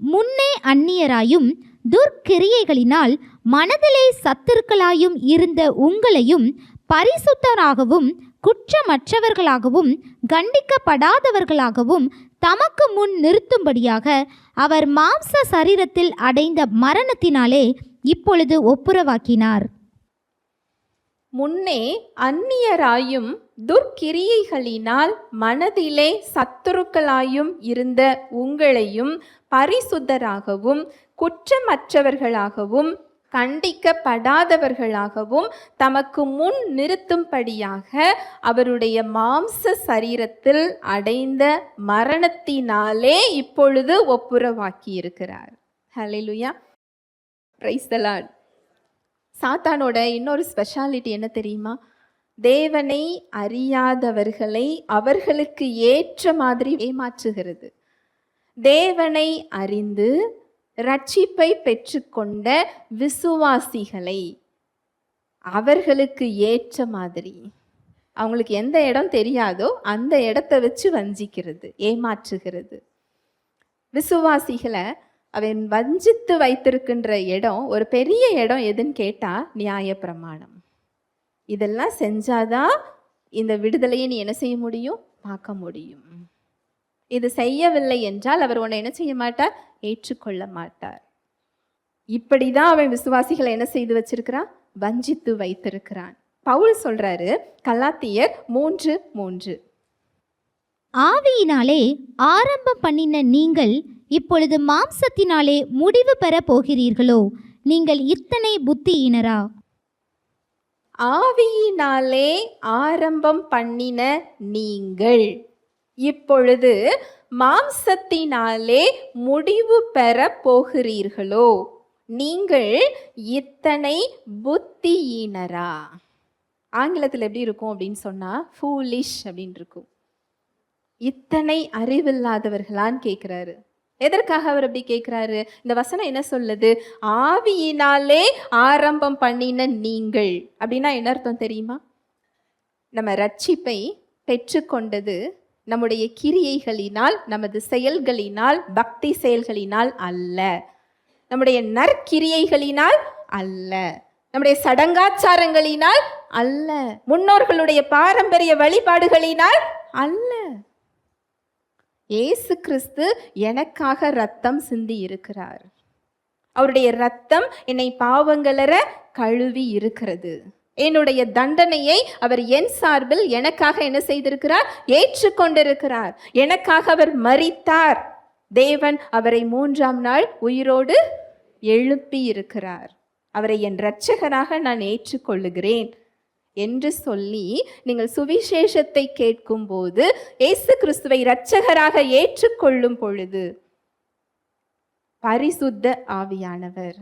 முன்னே அந்நியராயும் துர்க்கிரியைகளினால் மனதிலே சத்துருக்களாயும் இருந்த உங்களையும் பரிசுத்தராகவும் குற்றமற்றவர்களாகவும் கண்டிக்கப்படாதவர்களாகவும் தமக்கு முன் நிறுத்தும்படியாக அவர் மாம்ச சரீரத்தில் அடைந்த மரணத்தினாலே இப்பொழுது ஒப்புரவாக்கினார். முன்னே அந்நியராயும் துர்க்கிரியைகளினால் மனதிலே சத்துருக்களாயும் இருந்த உங்களையும் பரிசுத்தராகவும் குற்றமற்றவர்களாகவும் கண்டிக்கப்படாதவர்களாகவும் தமக்கு முன் நிறுத்தும்படியாக அவருடைய மாம்ச சரீரத்தில் அடைந்த மரணத்தினாலே இப்பொழுது ஒப்புரவாக்கி இருக்கிறார். ஹல்லேலூயா, பிரைஸ் தி லார்ட். சாத்தானோட இன்னொரு ஸ்பெஷாலிட்டி என்ன தெரியுமா? தேவனை அறியாதவர்களை அவர்களுக்கு ஏற்ற மாதிரி ஏமாற்றுகிறது. தேவனை அறிந்து ரட்சிப்பை பெற்றுக்கொண்ட விசுவாசிகளை அவர்களுக்கு ஏற்ற மாதிரி, அவங்களுக்கு எந்த இடம் தெரியாதோ அந்த இடத்தை வச்சு வஞ்சிக்கிறது, ஏமாற்றுகிறது. விசுவாசிகளை அவன் வஞ்சித்து வைத்திருக்கின்ற இடம், ஒரு பெரிய இடம் எதுன்னு கேட்டால் நியாயப்பிரமாணம். இதெல்லாம் செஞ்சாதான் இந்த விடுதலையை நீ என்ன செய்ய முடியும்? பார்க்க முடியும். இது செய்யவில்லை என்றால் அவர் உன்னை என்ன செய்ய மாட்டார்? ஏற்றுக்கொள்ள மாட்டார். இப்படிதான் அவன் விசுவாசிகளை என்ன செய்து வச்சிருக்கிறான்? வஞ்சித்து வைத்திருக்கிறான். பவுல் சொல்றாரு, கலாத்தியர் 3:3. ஆவியினாலே ஆரம்பம் பண்ணின நீங்கள் இப்பொழுது மாம்சத்தினாலே முடிவு பெற போகிறீர்களோ? நீங்கள் இத்தனை புத்தியினரா? ஆவியினாலே ஆரம்பம் பண்ணின நீங்கள் இப்பொழுது மாம்சத்தினாலே முடிவு பெற போகிறீர்களோ? நீங்கள் இத்தனை புத்தியீனரா? ஆங்கிலத்தில் எப்படி இருக்கும் அப்படின்னு சொன்னா ஃபூலிஷ் அப்படின்னு இருக்கும். இத்தனை அறிவில்லாதவர்களான்னு கேட்கிறாரு. எதற்காக அவர் அப்படி கேட்கிறாரு? இந்த வசனம் என்ன சொல்லுது? ஆவியினாலே ஆரம்பம் பண்ணின நீங்கள் அப்படின்னா என்ன அர்த்தம் தெரியுமா? நம்ம ரட்சிப்பை பெற்றுக்கொண்டது நம்முடைய கிரியைகளினால், நமது செயல்களினால், பக்தி செயல்களினால் அல்ல, நம்முடைய நற்கிரியைகளினால் அல்ல, நம்முடைய சடங்காச்சாரங்களினால் அல்ல, முன்னோர்களுடைய பாரம்பரிய வழிபாடுகளினால் அல்ல. இயேசு கிறிஸ்து எனக்காக ரத்தம் சிந்தி இருக்கிறார். அவருடைய ரத்தம் என்னை பாவங்களற கழுவி இருக்கிறது. என்னுடைய தண்டனையை அவர் என் சார்பில் எனக்காக என்ன செய்திருக்கிறார்? ஏற்றுக்கொண்டிருக்கிறார். எனக்காக அவர் மரித்தார். தேவன் அவரை 3ஆம் நாள் உயிரோடு எழுப்பி இருக்கிறார். அவரை என் இரட்சகராக நான் ஏற்றுக்கொள்ளுகிறேன் என்று சொல்லி நீங்கள் சுவிசேஷத்தை கேட்கும் போது, இயேசு கிறிஸ்துவை இரட்சகராக ஏற்றுக்கொள்ளும் பொழுது, பரிசுத்த ஆவியானவர்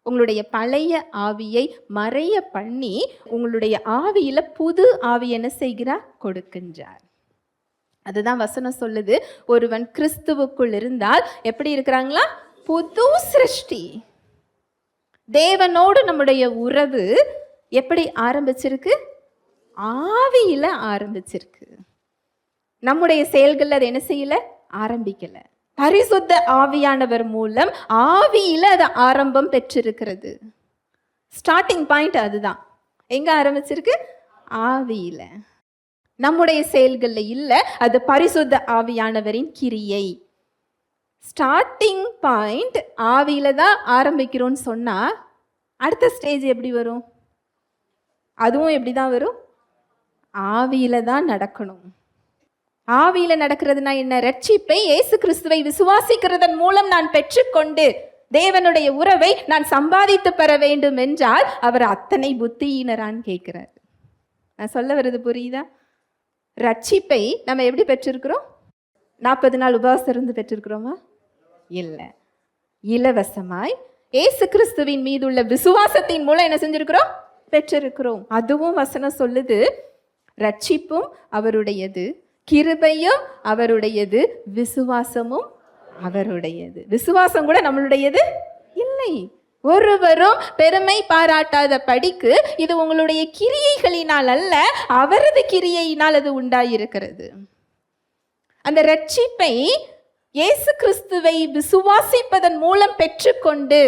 உங்களுடைய பழைய ஆவியை மறைய பண்ணி உங்களுடைய ஆவியில புது ஆவி என்ன செய்கிறார்? கொடுக்கின்றார். அதுதான் வசனம் சொல்லுது, ஒருவன் கிறிஸ்துவுக்குள் இருந்தால் எப்படி இருக்கிறாங்களா? புது சிருஷ்டி. தேவனோடு நம்முடைய உறவு எப்படி ஆரம்பிச்சிருக்கு? ஆவியில ஆரம்பிச்சிருக்கு. நம்முடைய செயல்கள் அது என்ன செய்யல? ஆரம்பிக்கல. பரிசுத்த ஆவியானவர் மூலம் ஆவியில அது ஆரம்பம் பெற்றிருக்கிறது. ஸ்டார்டிங் பாயிண்ட் அதுதான். எங்க ஆரம்பிச்சிருக்கு? ஆவியில. நம்முடைய செயல்கள்ல இல்ல, அது பரிசுத்த ஆவியானவரின் கிரியை. ஸ்டார்டிங் பாயிண்ட் ஆவியில தான் ஆரம்பிக்கிறோம்னு சொன்னா அடுத்த ஸ்டேஜ் எப்படி வரும்? அதுவும் எப்படி தான் வரும்? ஆவியில தான் நடக்கணும். ஆவியில நடக்கிறதுனா என்ன? ரட்சிப்பை இயேசு கிறிஸ்துவை விசுவாசிக்கிறதன் மூலம் நான் பெற்றுக்கொண்டு தேவனுடைய உறவை நான் சம்பாதித்து பெற வேண்டும் என்றால் அவர் அத்தனை புத்தியினரான்னு கேட்கிறார். நான் சொல்ல வருது புரியுதா? ரட்சிப்பை நம்ம எப்படி பெற்றிருக்கிறோம்? 40 நாள் உபவாசம் இருந்து பெற்றிருக்கிறோமா? இல்லை. இலவசமாய் இயேசு கிறிஸ்துவின் மீது உள்ள விசுவாசத்தின் மூலம் என்ன செஞ்சிருக்கிறோம்? பெற்றிருக்கிறோம். அதுவும் வசனம் சொல்லுது, ரட்சிப்பும் அவருடையது, கிருபையும் அவருடையது, விசுவாசமும் அவருடையது. விசுவாசம் கூட நம்மளுடையது இல்லை. ஒருவரும் பெருமை பாராட்டாத படிக்கு இது உங்களுடைய கிரியைகளினால் அல்ல, அவரது கிரியையினால் அது உண்டாயிருக்கிறது. அந்த ரட்சிப்பை இயேசு கிறிஸ்துவை விசுவாசிப்பதன் மூலம் பெற்றுக்கொண்டு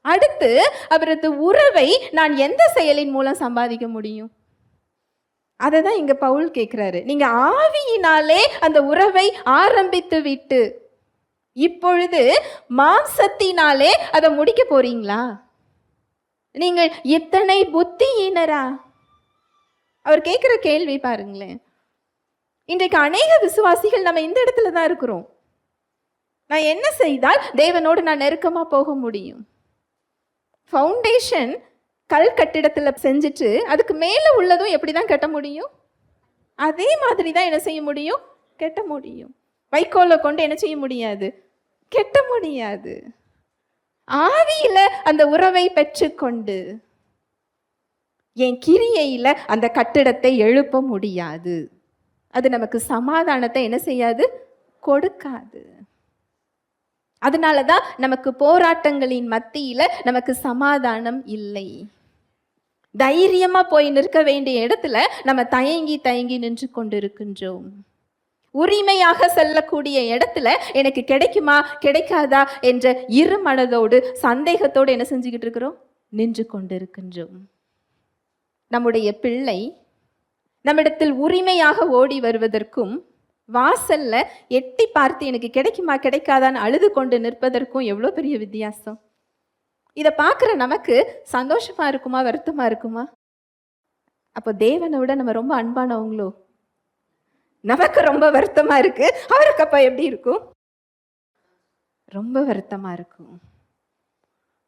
அடுத்து அவரது உறவை நான் எந்த செயலின் மூலம் சம்பாதிக்க முடியும்? அதை தான் இங்க பவுல் கேட்கிறாரு. நீங்க ஆவியினாலே அந்த உறவை ஆரம்பித்து விட்டு இப்பொழுது மாம்சத்தினாலே அதை முடிக்க போறீங்களா? நீங்கள் இத்தனை புத்தியினரா? அவர் கேட்கிற கேள்வி பாருங்களேன். இன்றைக்கு அநேக விசுவாசிகள் நம்ம இந்த இடத்துல தான் இருக்கிறோம். நான் என்ன செய்தால் தேவனோடு நான் நெருக்கமா போக முடியும்? ஃபவுண்டேஷன் கல் கட்டிடத்துல செஞ்சுட்டு அதுக்கு மேல உள்ளதும் எப்படிதான் கட்ட முடியும்? அதே மாதிரி தான் என்ன செய்ய முடியும்? கட்ட முடியும். வைக்கோலை கொண்டு என்ன செய்ய முடியாது? கெட்ட முடியாது. ஆவியில அந்த உறவை பெற்றுக்கொண்டு என் கிரியையில அந்த கட்டிடத்தை எழுப்ப முடியாது. அது நமக்கு சமாதானத்தை என்ன செய்யாது? கொடுக்காது. அதனாலதான் நமக்கு போராட்டங்களின் மத்தியில நமக்கு சமாதானம் இல்லை. தைரியமா போய் நிற்க வேண்டிய இடத்துல நம்ம தயங்கி தயங்கி நின்று கொண்டிருக்கின்றோம். உரிமையாக செல்லக்கூடிய இடத்துல எனக்கு கிடைக்குமா கிடைக்காதா என்ற இரு மனதோடு சந்தேகத்தோடு என்ன செஞ்சுக்கிட்டு இருக்கிறோம்? நின்று கொண்டிருக்கின்றோம். நம்முடைய பிள்ளை நம்மிடத்தில் உரிமையாக ஓடி வருவதற்கும் வாசல்ல எட்டி பார்த்து எனக்கு கிடைக்குமா கிடைக்காதான்னு அழுது கொண்டு நிற்பதற்கும் எவ்வளோ பெரிய வித்தியாசம். இதை பார்க்குற நமக்கு சந்தோஷமா இருக்குமா வருத்தமா இருக்குமா? அப்போ தேவனை விட நம்ம ரொம்ப அன்பானவங்களோ? நமக்கு ரொம்ப வருத்தமா இருக்கு, அவருக்கு அப்ப எப்படி இருக்கும்? ரொம்ப வருத்தமா இருக்கும்.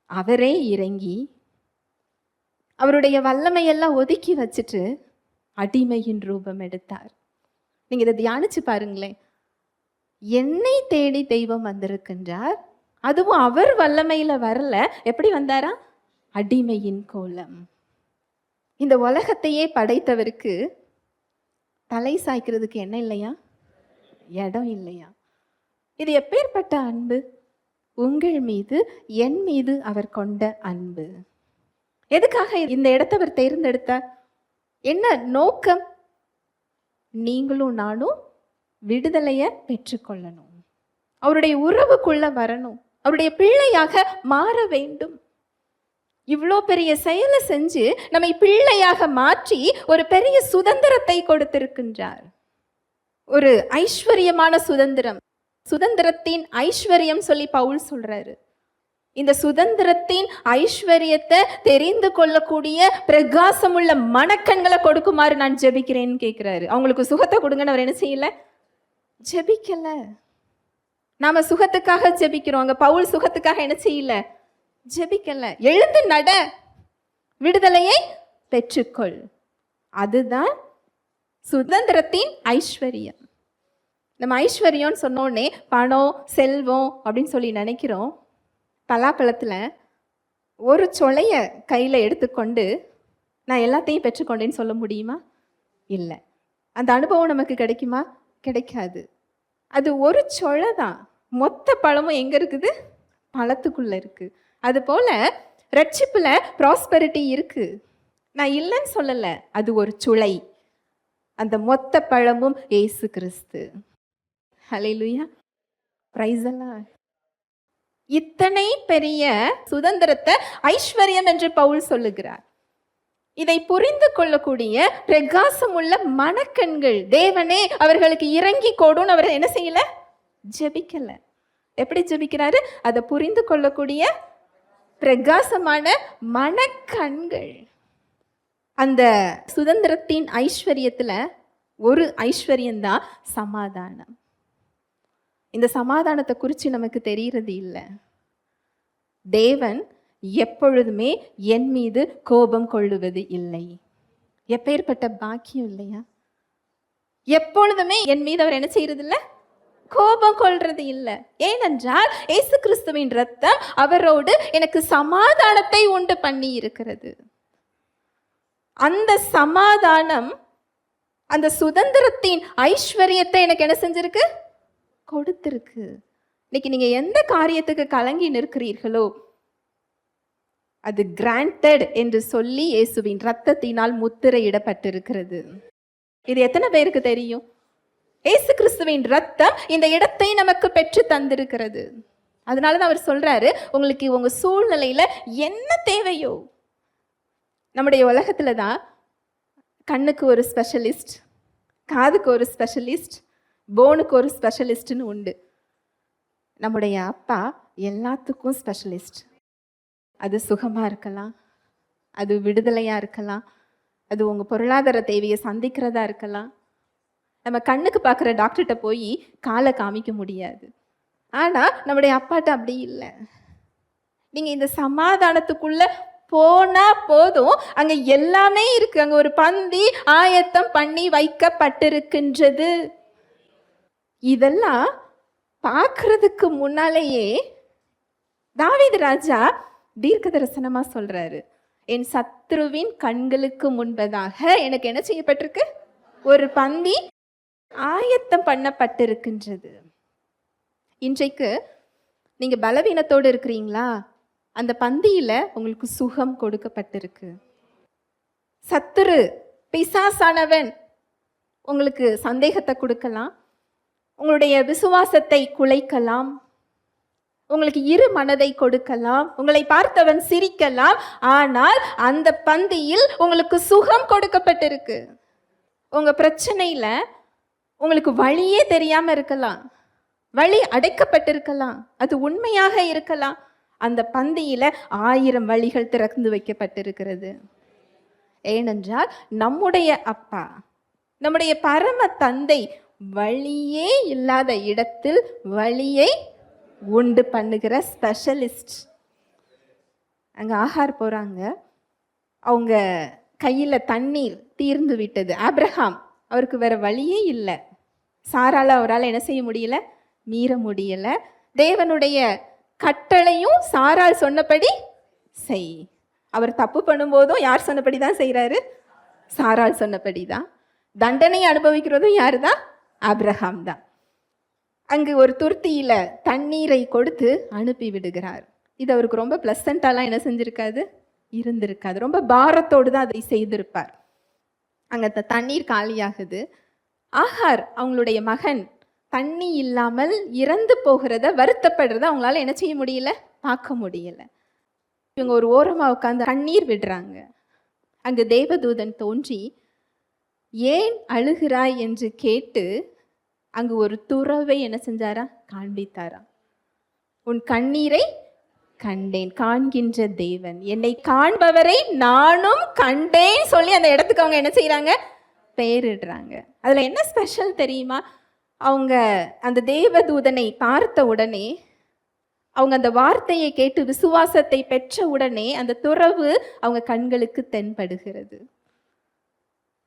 அவரே இறங்கி அவருடைய வல்லமையெல்லாம் ஒதுக்கி வச்சுட்டு அடிமையின் ரூபம் எடுத்தார். நீங்க இதை தியானிச்சு பாருங்களேன். என்னை தேடி தெய்வம் வந்திருக்கின்றார், அதுவும் அவர் வல்லமையில வரல. எப்படி வந்தாரா? அடிமையின் கோலம். இந்த உலகத்தையே படைத்தவருக்கு தலை சாய்க்கிறதுக்கு என்ன இல்லையா? இடம் இல்லையா? இது எப்பேற்பட்ட அன்பு! உங்கள் மீது, என் மீது அவர் கொண்ட அன்பு. எதுக்காக இந்த இடத்தை அவர் தேர்ந்தெடுத்தார்? என்ன நோக்கம்? நீங்களும் நானும் விடுதலைய பெற்றுக்கொள்ளணும், அவருடைய உறவுக்குள்ள வரணும், அவருடைய பிள்ளையாக மாற வேண்டும். இவ்வளோ பெரிய செயலை செஞ்சு நம்மை பிள்ளையாக மாற்றி ஒரு பெரிய சுதந்திரத்தை கொடுத்திருக்கின்றார். ஒரு ஐஸ்வர்யமான சுதந்திரம். சுதந்திரத்தின் ஐஸ்வர்யம் சொல்லி பவுல் சொல்றாரு. இந்த சுதந்திரத்தின் ஐஸ்வர்யத்தை தெரிந்து கொள்ளக்கூடிய பிரகாசமுள்ள மனக்கண்களை கொடுக்குமாறு நான் ஜெபிக்கிறேன்னு கேட்கிறாரு. அவங்களுக்கு சுகத்தை கொடுங்கன்னு அவர் என்ன செய்யல? ஜெபிக்கல. நாம சுகத்துக்காக ஜெபிக்கிறோம். அங்க பவுல் சுகத்துக்காக என்ன செய்யல? ஜெபிக்கல. எழுந்து நட, விடுதலையை பெற்றுக்கொள். அதுதான் சுதந்திரத்தின் ஐஸ்வர்யம். நம்ம ஐஸ்வர்யம்னு சொன்னோடனே பணம், செல்வம் அப்படின்னு சொல்லி நினைக்கிறோம். பலாப்பழத்தில் ஒரு சொலைய கையில் எடுத்துக்கொண்டு நான் எல்லாத்தையும் பெற்றுக்கொண்டேன்னு சொல்ல முடியுமா? இல்லை. அந்த அனுபவம் நமக்கு கிடைக்குமா? கிடைக்காது. அது ஒரு சொலை தான். மொத்த பழமும் எங்கே இருக்குது? பழத்துக்குள்ளே இருக்குது. அதுபோல் ரட்சிப்பில் ப்ராஸ்பெரிட்டி இருக்குது, நான் இல்லைன்னு சொல்லலை. அது ஒரு சுளை. அந்த மொத்த பழமும் இயேசு கிறிஸ்து. ஹல்லேலூயா, பிரைஸ் தி லார்ட். இத்தனை பெரிய சுதந்திரத்தை ஐஸ்வர்யம் என்று பவுல் சொல்லுகிறார். இதை புரிந்து கொள்ளக்கூடிய பிரகாசம் உள்ள மனக்கண்கள் தேவனே அவர்களுக்கு இறங்கி கொடுன்னு அவர் என்ன செய்யல? ஜெபிக்கல. எப்படி ஜெபிக்கிறாரு? அதை புரிந்து கொள்ளக்கூடிய பிரகாசமான மனக்கண்கள். அந்த சுதந்திரத்தின் ஐஸ்வர்யத்துல ஒரு ஐஸ்வர்யம்தான் சமாதானம். இந்த சமாதானத்தை குறித்து நமக்கு தெரிகிறது இல்லை. தேவன் எப்பொழுதுமே என் மீது கோபம் கொள்ளுவது இல்லை. எப்பேற்பட்ட பாக்கியம் இல்லையா? எப்பொழுதுமே என் மீது அவர் என்ன செய்யறது இல்லை? கோபம் கொள்றது இல்லை. ஏனென்றால் இயேசு கிறிஸ்துவின் ரத்தம் அவரோடு எனக்கு சமாதானத்தை உண்டு பண்ணி இருக்கிறது. அந்த சமாதானம், அந்த சுதந்திரத்தின் ஐஸ்வர்யத்தை எனக்கு என்ன செஞ்சிருக்கு? கொடுத்திருக்கு. இன்னைக்கு நீங்க எந்த காரியத்துக்கு கலங்கி நிற்கிறீர்களோ அது கிராண்டட் என்று சொல்லி இயேசுவின் ரத்தத்தினால் முத்திரையிடப்பட்டிருக்கிறது. இது எத்தனை பேருக்கு தெரியும்? இயேசு கிறிஸ்துவின் ரத்தம் இந்த இடத்தை நமக்கு பெற்று தந்திருக்கிறது. அதனாலதான் அவர் சொல்றாரு, உங்களுக்கு உங்க சூழ்நிலையில என்ன தேவையோ. நம்முடைய உலகத்துல தான் கண்ணுக்கு ஒரு ஸ்பெஷலிஸ்ட், காதுக்கு ஒரு ஸ்பெஷலிஸ்ட், போனுக்கு ஒரு ஸ்பெஷலிஸ்ட்னு உண்டு. நம்முடைய அப்பா எல்லாத்துக்கும் ஸ்பெஷலிஸ்ட். அது சுகமா இருக்கலாம், அது விடுதலையா இருக்கலாம், அது உங்க பொருளாதார தேவையை சந்திக்கிறதா இருக்கலாம். நம்ம கண்ணுக்கு பார்க்குற டாக்டர்கிட்ட போய் காலை காமிக்க முடியாது. ஆனா நம்முடைய அப்பாட்ட அப்படி இல்லை. நீங்க இந்த சமாதானத்துக்குள்ள போனா போதும், அங்க எல்லாமே இருக்கு. அங்க ஒரு பந்தி ஆயத்தம் பண்ணி வைக்கப்பட்டிருக்கின்றது. இதெல்லாம் பார்க்கறதுக்கு முன்னாலேயே தாவீது ராஜா தீர்க்க தரிசனமா சொல்றாரு, என் சத்ருவின் கண்களுக்கு முன்பதாக எனக்கு என்ன செய்யப்பட்டிருக்கு? ஒரு பந்தி ஆயத்தம் பண்ணப்பட்டிருக்கின்றது. இன்றைக்கு நீங்க பலவீனத்தோடு இருக்கிறீங்களா? அந்த பந்தியில உங்களுக்கு சுகம் கொடுக்கப்பட்டிருக்கு. சத்துரு பிசாசானவன் உங்களுக்கு சந்தேகத்தை கொடுக்கலாம், உங்களுடைய விசுவாசத்தை குலைக்கலாம், உங்களுக்கு இரு மனதை கொடுக்கலாம், உங்களை பார்த்தவன் சிரிக்கலாம். ஆனால் அந்த பந்தியில் உங்களுக்கு சுகம் கொடுக்கப்பட்டிருக்கு. உங்க பிரச்சனையில உங்களுக்கு வழியே தெரியாம இருக்கலாம், வழி அடைக்கப்பட்டிருக்கலாம், அது உண்மையாக இருக்கலாம். அந்த பந்தியில 1000 வழிகள் திறந்து வைக்கப்பட்டிருக்கிறது. ஏனென்றால் நம்முடைய அப்பா, நம்முடைய பரம தந்தை வழியே இல்லாத இடத்தில் வழியை உண்டு பண்ணுகிற ஸ்பெஷலிஸ்ட். அங்க ஆகார் போறாங்க, அவங்க கையில் தண்ணீர் தீர்ந்து விட்டது. ஆபிரகாம் அவருக்கு வேற வழியே இல்லை. சாரால அவரால் என்ன செய்ய முடியல? மீற முடியல. தேவனுடைய கட்டளையும் சாரால் சொன்னபடி செய். அவர் தப்பு பண்ணும்போதும் யார் சொன்னபடி தான் செய்கிறாரு? சாரால் சொன்னபடி தான். தண்டனை அனுபவிக்கிறதும் யாரு தான்? ஆபிரகாம் தான். அங்கு ஒரு துருத்தியில தண்ணீரை கொடுத்து அனுப்பி விடுகிறார். இது அவருக்கு ரொம்ப பிளசண்டாலாம் என்ன செஞ்சிருக்காது? இருந்திருக்காது. ரொம்ப பாரத்தோடு தான் அதை செய்திருப்பார். அங்க தண்ணீர் காலியாகுது. ஆகார் அவங்களுடைய மகன் தண்ணி இல்லாமல் இறந்து போகிறத, வருத்தப்படுறத அவங்களால என்ன செய்ய முடியல? பார்க்க முடியல. இவங்க ஒரு ஓரமா உட்காந்து கண்ணீர் விடுறாங்க. அங்கு தேவதூதன் தோன்றி ஏன் அழுகிறாய் என்று கேட்டு அங்கு ஒரு துறவை என்ன செஞ்சாரா? காண்பித்தாரா. உன் கண்ணீரை கண்டேன், காண்கின்ற தேவன், என்னை காண்பவரை நானும் கண்டேன் சொல்லி அந்த இடத்துக்கு அவங்க என்ன செய்யறாங்க? பெயரிடுறாங்க. அதுல என்ன ஸ்பெஷல் தெரியுமா? அவங்க அந்த தேவதூதனை பார்த்த உடனே, அவங்க அந்த வார்த்தையை கேட்டு விசுவாசத்தை பெற்ற உடனே அந்த துறவு அவங்க கண்களுக்கு தென்படுகிறது.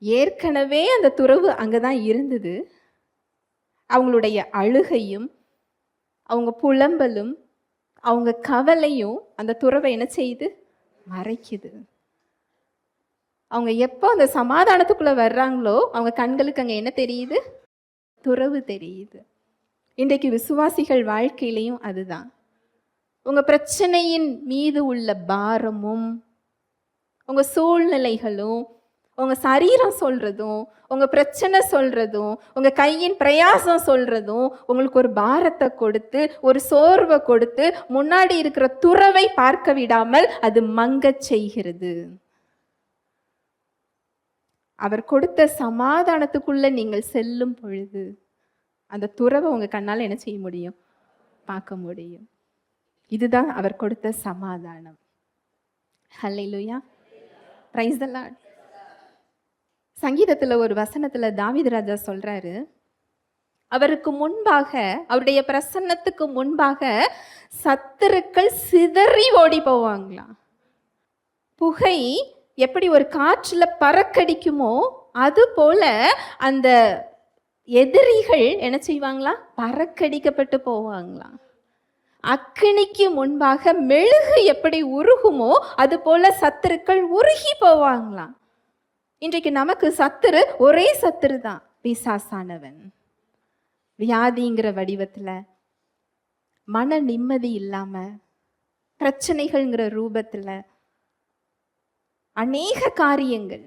ஏற்கனவே அந்த துறவு அங்கதான் இருந்தது. அவங்களுடைய அழுகையும் அவங்க புலம்பலும் அவங்க கவலையும் அந்த துறவை என்ன செய்யுது? மறைக்குது. அவங்க எப்போ அந்த சமாதானத்துக்குள்ள வர்றாங்களோ அவங்க கண்களுக்கு அங்க என்ன தெரியுது? துறவு தெரியுது. இன்றைக்கு விசுவாசிகள் வாழ்க்கையிலையும் அதுதான். உங்க பிரச்சனையின் மீது உள்ள பாரமும் உங்க சூழ்நிலைகளும் உங்க சரீரம் சொல்றதும் உங்க பிரச்சனை சொல்றதும் உங்க கையின் பிரயாசம் சொல்றதும் உங்களுக்கு ஒரு பாரத்தை கொடுத்து ஒரு சோர்வை கொடுத்து முன்னாடி இருக்கிற துறவை பார்க்க விடாமல் அது மங்கச் செய்கிறது. அவர் கொடுத்த சமாதானத்துக்குள்ள நீங்கள் செல்லும் பொழுது அந்த துறவை உங்க கண்ணால என்ன செய்ய முடியும்? பார்க்க முடியும். இதுதான் அவர் கொடுத்த சமாதானம். ஹல்லேலூயா, பிரைஸ் தி லார்ட். சங்கீதத்துல ஒரு வசனத்துல தாவீது ராஜா சொல்றாரு, அவருக்கு முன்பாக, அவருடைய பிரசன்னத்துக்கு முன்பாக சத்துருக்கள் சிதறி ஓடி போவாங்களாம். புகை எப்படி ஒரு காற்றுல பறக்கடிக்குமோ அது போல அந்த எதிரிகள் என்ன செய்வாங்களா? பறக்கடிக்கப்பட்டு போவாங்களாம். அக்கினிக்கு முன்பாக மெழுகு எப்படி உருகுமோ அது போல சத்துருக்கள் உருகி போவாங்களாம். இன்றைக்கு நமக்கு சத்துரு ஒரே சத்துரு தான், பிசாசானவன். வியாதிங்கிற வடிவத்துல, மன நிம்மதி இல்லாம, பிரச்சனைகள்ங்கிற ரூபத்துல, அநேக காரியங்கள்.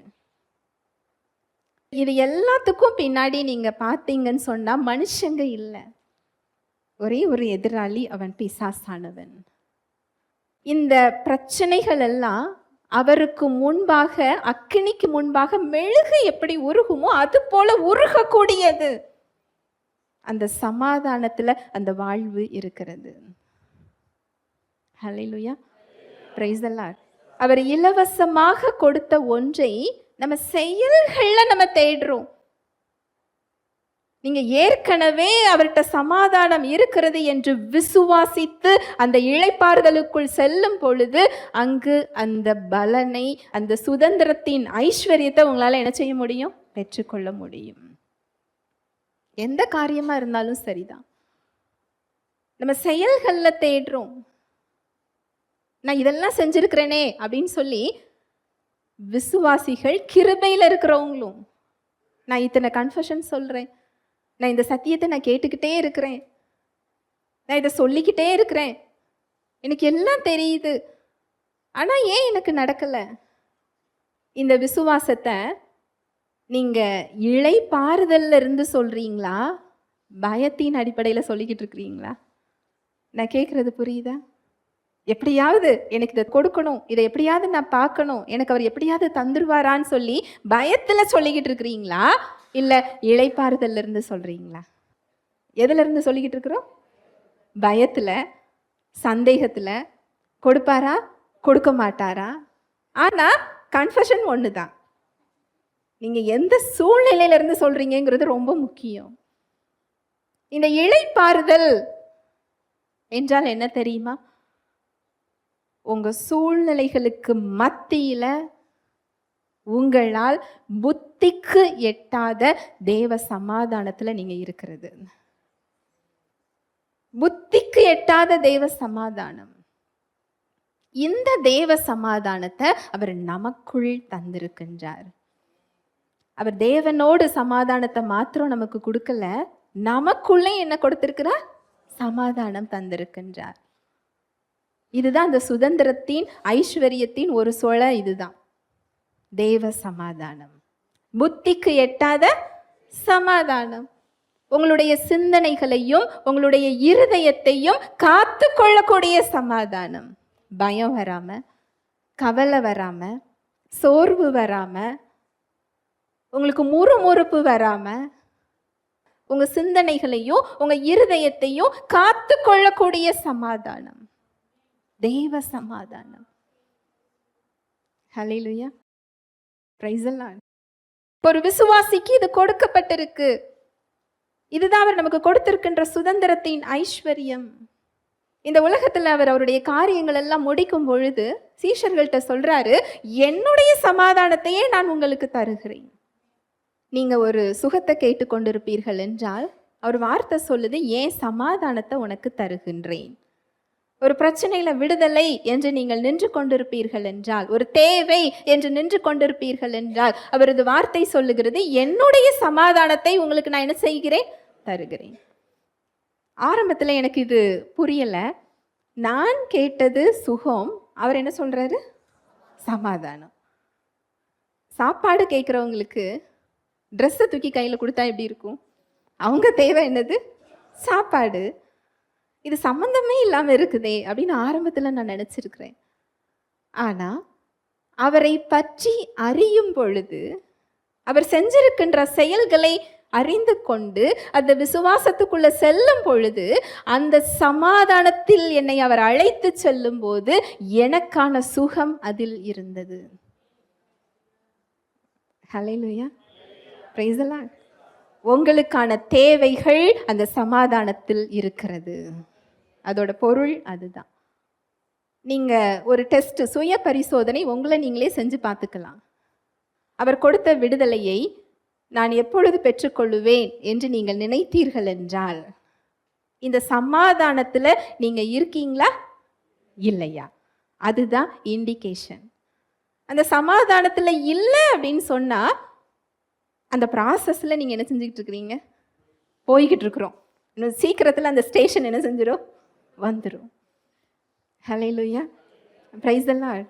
இது எல்லாத்துக்கும் பின்னாடி நீங்க பார்த்தீங்கன்னு சொன்னா மனுஷங்க இல்லை, ஒரே ஒரு எதிராளி, அவன் பிசாசானவன். இந்த பிரச்சனைகள் எல்லாம் அவருக்கு முன்பாக, அக்கினிக்கு முன்பாக மெழுகு எப்படி உருகுமோ அது போல உருகக்கூடியது. அந்த சமாதானத்துல அந்த வாழ்வு இருக்கிறது. ஹல்லேலூயா, பிரைஸ் தி லார்ட். அவர் இலவசமாக கொடுத்த ஒன்றை நம்ம செயல்கள்ல நம்ம தேடுறோம். நீங்க ஏற்கனவே அவர்கிட்ட சமாதானம் இருக்கிறது என்று விசுவாசித்து அந்த இளைப்பாறுதலுக்குள் செல்லும் பொழுது அங்கு அந்த பலனை, அந்த சுதந்திரத்தின் ஐஸ்வர்யத்தை உங்களால என்ன செய்ய முடியும்? பெற்றுக்கொள்ள முடியும். எந்த காரியமா இருந்தாலும் சரிதான், நம்ம செயல்கள்ல தேடுறோம். நான் இதெல்லாம் செஞ்சிருக்கிறேனே அப்படின்னு சொல்லி விசுவாசிகள், கிருபையில இருக்கிறவங்களும், நான் இத்தனை கன்ஃபெஷன் சொல்றேன், நான் இந்த சத்தியத்தை நான் கேட்டுக்கிட்டே இருக்கிறேன், நான் இதை சொல்லிக்கிட்டே இருக்கிறேன், எனக்கு எல்லாம் தெரியுது, ஆனா ஏன் எனக்கு நடக்கல? இந்த விசுவாசத்தை நீங்க இளைப்பாறுதல்ல இருந்து சொல்றீங்களா, பயத்தின் அடிப்படையில சொல்லிக்கிட்டு இருக்கிறீங்களா? நான் கேட்கறது புரியுதா? எப்படியாவது எனக்கு இதை கொடுக்கணும், இதை எப்படியாவது நான் பார்க்கணும், எனக்கு அவர் எப்படியாவது தந்துருவாரான்னு சொல்லி பயத்துல சொல்லிக்கிட்டு இருக்கிறீங்களா, இல்ல இளைப்பாறுதல்ல இருந்து சொல்றீங்களா? எதுல இருந்து சொல்லிக்கிட்டு இருக்கிறோம்? பயத்துல, சந்தேகத்துல. கொடுப்பாரா, கொடுக்க மாட்டாரா? ஆனா கன்ஃபெஷன் ஒண்ணுதான். நீங்க எந்த சூழ்நிலையில இருந்து சொல்றீங்கிறது ரொம்ப முக்கியம். இந்த இளைப்பாறுதல் என்றால் என்ன தெரியுமா? உங்க சூழ்நிலைகளுக்கு மத்தியில உங்களால் புத்திக்கு எட்டாத தேவ சமாதானத்துல நீங்க இருக்கிறது. புத்திக்கு எட்டாத தேவ சமாதானம். இந்த தேவ சமாதானத்தை அவர் நமக்குள் தந்திருக்கின்றார். அவர் தேவனோடு சமாதானத்தை மாத்திரம் நமக்கு கொடுக்கல, நமக்குள்ளே என்ன கொடுத்திருக்கிறார்? சமாதானம் தந்திருக்கின்றார். இதுதான் அந்த சுதந்திரத்தின் ஐஸ்வர்யத்தின் ஒரு சொல. இதுதான் தேவ சமாதானம், புத்திக்கு எட்டாத சமாதானம். உங்களுடைய சிந்தனைகளையும் உங்களுடைய இருதயத்தையும் காத்து கொள்ளக்கூடிய சமாதானம். பயம் வராம, கவலை வராம, சோர்வு வராம, உங்களுக்கு முறுமுறுப்பு வராம, உங்க சிந்தனைகளையும் உங்க இருதயத்தையும் காத்து கொள்ளக்கூடிய சமாதானம், தேவ சமாதானம். ஹல்லேலூயா, பிரைஸ் தி லார்ட். ஒரு விசுவாசிக்கு இது கொடுக்கப்பட்டிருக்கு. இதுதான் அவர் நமக்கு கொடுத்திருக்கின்ற சுதந்திரத்தின் ஐஸ்வர்யம். இந்த உலகத்துல அவர் அவருடைய காரியங்கள் எல்லாம் முடிக்கும் பொழுது சீஷர்கள்ட்ட சொல்றாரு, என்னுடைய சமாதானத்தையே நான் உங்களுக்கு தருகிறேன். நீங்க ஒரு சுகத்தை கேட்டு கொண்டிருப்பீர்கள் என்றால் அவர் வார்த்தை சொல்லுது, ஏன் சமாதானத்தை உனக்கு தருகின்றேன். ஒரு பிரச்சனையில விடுதலை என்று நீங்கள் நின்று கொண்டிருப்பீர்கள் என்றால், ஒரு தேவை என்று நின்று கொண்டிருப்பீர்கள் என்றால், அவரது வார்த்தை சொல்லுகிறது, என்னுடைய சமாதானத்தை உங்களுக்கு நான் என்ன செய்கிறேன்? தருகிறேன். ஆரம்பத்தில் எனக்கு இது புரியல. நான் கேட்டது சுகம், அவர் என்ன சொல்றாரு? சமாதானம். சாப்பாடு கேட்குறவங்களுக்கு ட்ரெஸ்ஸை தூக்கி கையில் கொடுத்தா எப்படி இருக்கும்? அவங்க தேவை என்னது? சாப்பாடு. இது சம்பந்தமே இல்லாமல் இருக்குதே அப்படின்னு ஆரம்பத்தில் நான் நினச்சிருக்கிறேன். ஆனால் அவரை பற்றி அறியும் பொழுது, அவர் செஞ்சிருக்கின்ற செயல்களை அறிந்து கொண்டு அந்த விசுவாசத்துக்குள்ள செல்லும் பொழுது, அந்த சமாதானத்தில் என்னை அவர் அழைத்து செல்லும் போது எனக்கான சுகம் அதில் இருந்தது. ஹல்லேலூயா, பிரைஸ் தி லார்ட். உங்களுக்கான தேவைகள் அந்த சமாதானத்தில் இருக்கிறது. அதோட பொருள் அதுதான். நீங்க ஒரு டெஸ்ட், சுய பரிசோதனை உங்களை நீங்களே செஞ்சு பார்த்துக்கலாம். அவர் கொடுத்த விடுதலையை நான் எப்பொழுது பெற்றுக்கொள்ளுவேன் என்று நீங்கள் நினைத்தீர்கள் என்றால், இந்த சமாதானத்தில் நீங்க இருக்கீங்களா இல்லையா? அதுதான் இண்டிகேஷன். அந்த சமாதானத்தில் இல்லை அப்படின்னு சொன்னா, அந்த ப்ராசஸில் நீங்கள் என்ன செஞ்சுக்கிட்டு இருக்கிறீங்க? போய்கிட்டு இருக்கிறோம். இன்னும் சீக்கிரத்தில் அந்த ஸ்டேஷன் என்ன செஞ்சிடும்? வந்துடும். ஹல்லேலூயா, பிரைஸ் தி லார்ட்.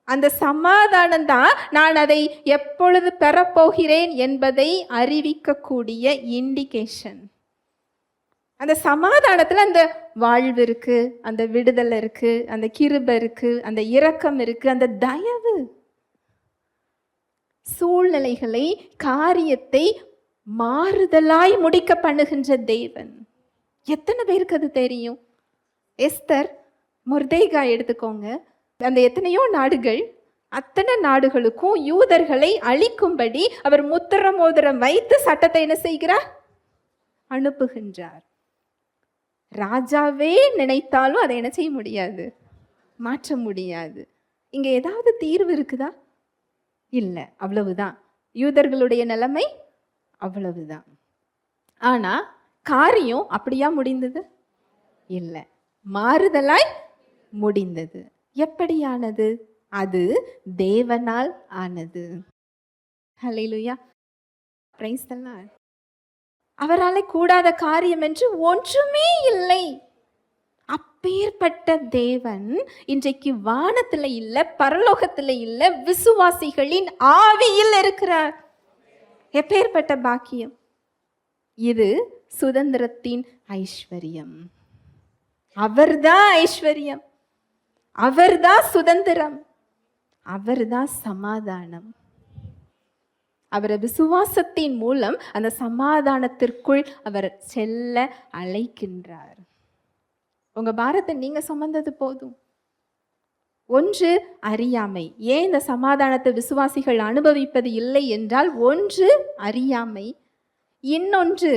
அந்த சமாதானம் தான் நான் அதை எப்பொழுது பெறப்போகிறேன் என்பதை அறிவிக்கக்கூடிய இண்டிகேஷன். அந்த சமாதானத்தில் அந்த வாழ்வு இருக்கு, அந்த விடுதலை இருக்கு, அந்த கிருபை இருக்கு, அந்த இரக்கம் இருக்கு, அந்த தயவு. சூழ்நிலைகளை, காரியத்தை மாறுதலாய் முடிக்க பண்ணுகின்ற தேவன். எத்தனை பேருக்கு அது தெரியும்? எஸ்தர், மொர்தெகாய் எடுத்துக்கோங்க. அந்த எத்தனையோ நாடுகள், அத்தனை நாடுகளுக்கும் யூதர்களை அழிக்கும்படி அவர் முத்திர மோதிரம் வைத்து சட்டத்தை என்ன செய்கிறார்? அனுப்புகின்றார். ராஜாவே நினைத்தாலும் அதை என்ன செய்ய முடியாது? மாற்ற முடியாது. இங்க ஏதாவது தீர்வு இருக்குதா? இல்லை, அவ்வளவுதான். யூதர்களுடைய நிலைமை அவ்வளவுதான். ஆனா காரியம் அப்படியா முடிந்தது? இல்லை, மாறுதலாய் முடிந்தது. எப்படியானது? அது தேவனால் ஆனது. ஹல்லேலூயா, பிரைஸ் தி லார்ட். அவரால் கூடாத காரியம் என்று ஒன்றுமே இல்லை. அப்பேற்பட்ட தேவன் இன்றைக்கு வானத்தில் இல்லை, பரலோகத்தில் இல்லை, விசுவாசிகளின் ஆவியில் இருக்கிறார். எப்பேற்பட்ட பாக்கியம்! இது சுதந்திரத்தின் ஐஸ்வர்யம். அவர்தான் ஐஸ்வர்யம், அவர்தான் சுதந்திரம், அவர்தான் சமாதானம். அவரை விசுவாசத்தின் மூலம் அந்த சமாதானத்திற்குள் அவர் செல்ல அழைக்கின்றார். உங்க பாரத்தை நீங்க சுமந்தது போதும். ஒன்று அறியாமை. ஏன் இந்த சமாதானத்தை விசுவாசிகள் அனுபவிப்பது இல்லை என்றால், ஒன்று அறியாமை, இன்னொன்று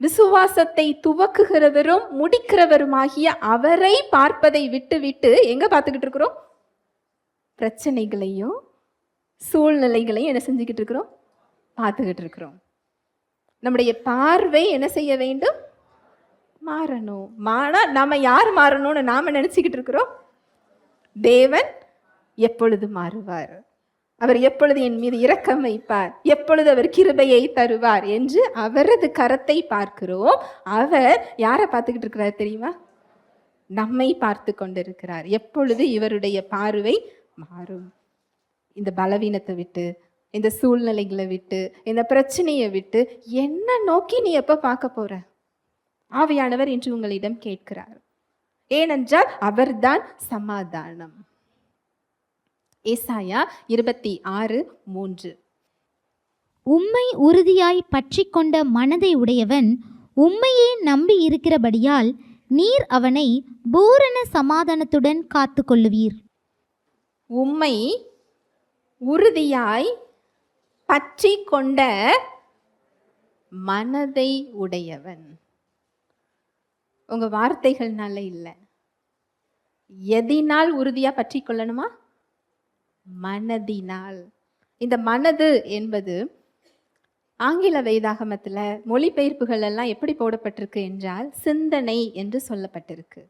விசுவாசத்தை துவக்குகிறவரும் முடிக்கிறவருமாகிய அவரை பார்ப்பதை விட்டு விட்டு எங்க பார்த்துக்கிட்டு இருக்கிறோம்? பிரச்சனைகளையும் சூழ்நிலைகளையும் என்ன செஞ்சுக்கிட்டு இருக்கிறோம்? பார்த்துக்கிட்டு இருக்கிறோம். நம்முடைய பார்வை என்ன செய்ய வேண்டும்? மாறணும். நாம யார் மாறணும்னு நாம நினைச்சுக்கிட்டு இருக்கிறோம்? தேவன் எப்பொழுது மாறுவார், அவர் எப்பொழுது என் மீது இரக்கம் வைப்பார், எப்பொழுது அவர் கிருபையை தருவார் என்று அவரது கரத்தை பார்க்கிறோம். அவர் யாரை பார்த்துக்கிட்டு இருக்கிறார் தெரியுமா? நம்மை பார்த்து கொண்டிருக்கிறார். எப்பொழுது இவருடைய பார்வை மாறும்? இந்த பலவீனத்தை விட்டு, இந்த சூழ்நிலைகளை விட்டு, இந்த பிரச்சனையை விட்டு என்ன நோக்கி நீ எப்ப பார்க்க போற? ஆவியானவர் இன்று உங்களிடம் கேட்கிறார். ஏனென்றால் அவர்தான் சமாதானம். ஏசாயா 26:3. உம்மை உறுதியாய் பற்றி கொண்ட மனதை உடையவன் உம்மையே நம்பி இருக்கிறபடியால் நீர் அவனை பூரண சமாதானத்துடன் காத்து கொள்ளுவீர். உம்மை உறுதியாய் பற்றி கொண்ட மனதை உடையவன். உங்க வார்த்தைகள்னால இல்லை, எதினால் உறுதியா பற்றி கொள்ளணுமா? மனதினால். இந்த மனது என்பது ஆங்கில வேதாகமத்துல மொழிபெயர்ப்புகள் எல்லாம் எப்படி போடப்பட்டிருக்கு என்றால் சிந்தனை என்று சொல்லப்பட்டிருக்கு.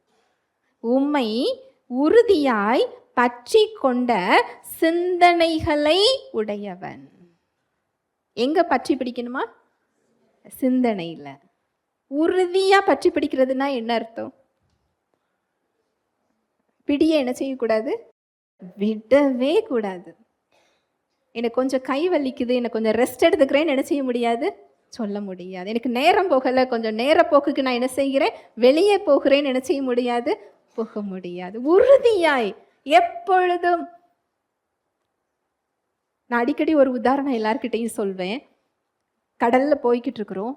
உம்மை உறுதியாய் பற்றி கொண்ட சிந்தனைகளை உடையவன். எங்க பற்றி பிடிக்கணுமா? சிந்தனையில. உறுதியா பற்றி பிடிக்கிறதுனா என்ன அர்த்தம்? பிடிய என்ன செய்யக்கூடாது? விடவே கூடாது. எனக்கு கொஞ்சம் கை வலிக்குது, எனக்கு கொஞ்சம் ரெஸ்ட் எடுத்துக்கிறேன்னு என்ன செய்ய முடியாது? சொல்ல முடியாது. எனக்கு நேரம் போகலை, கொஞ்சம் நேர போக்குக்கு நான் என்ன செய்கிறேன்? வெளியே போகிறேன்னு என்ன செய்ய முடியாது? போக முடியாது. உறுதியாய் எப்பொழுதும். நான் அடிக்கடி ஒரு உதாரணம் எல்லார்கிட்டையும் சொல்வேன். கடல்ல போய்கிட்டு இருக்கிறோம்,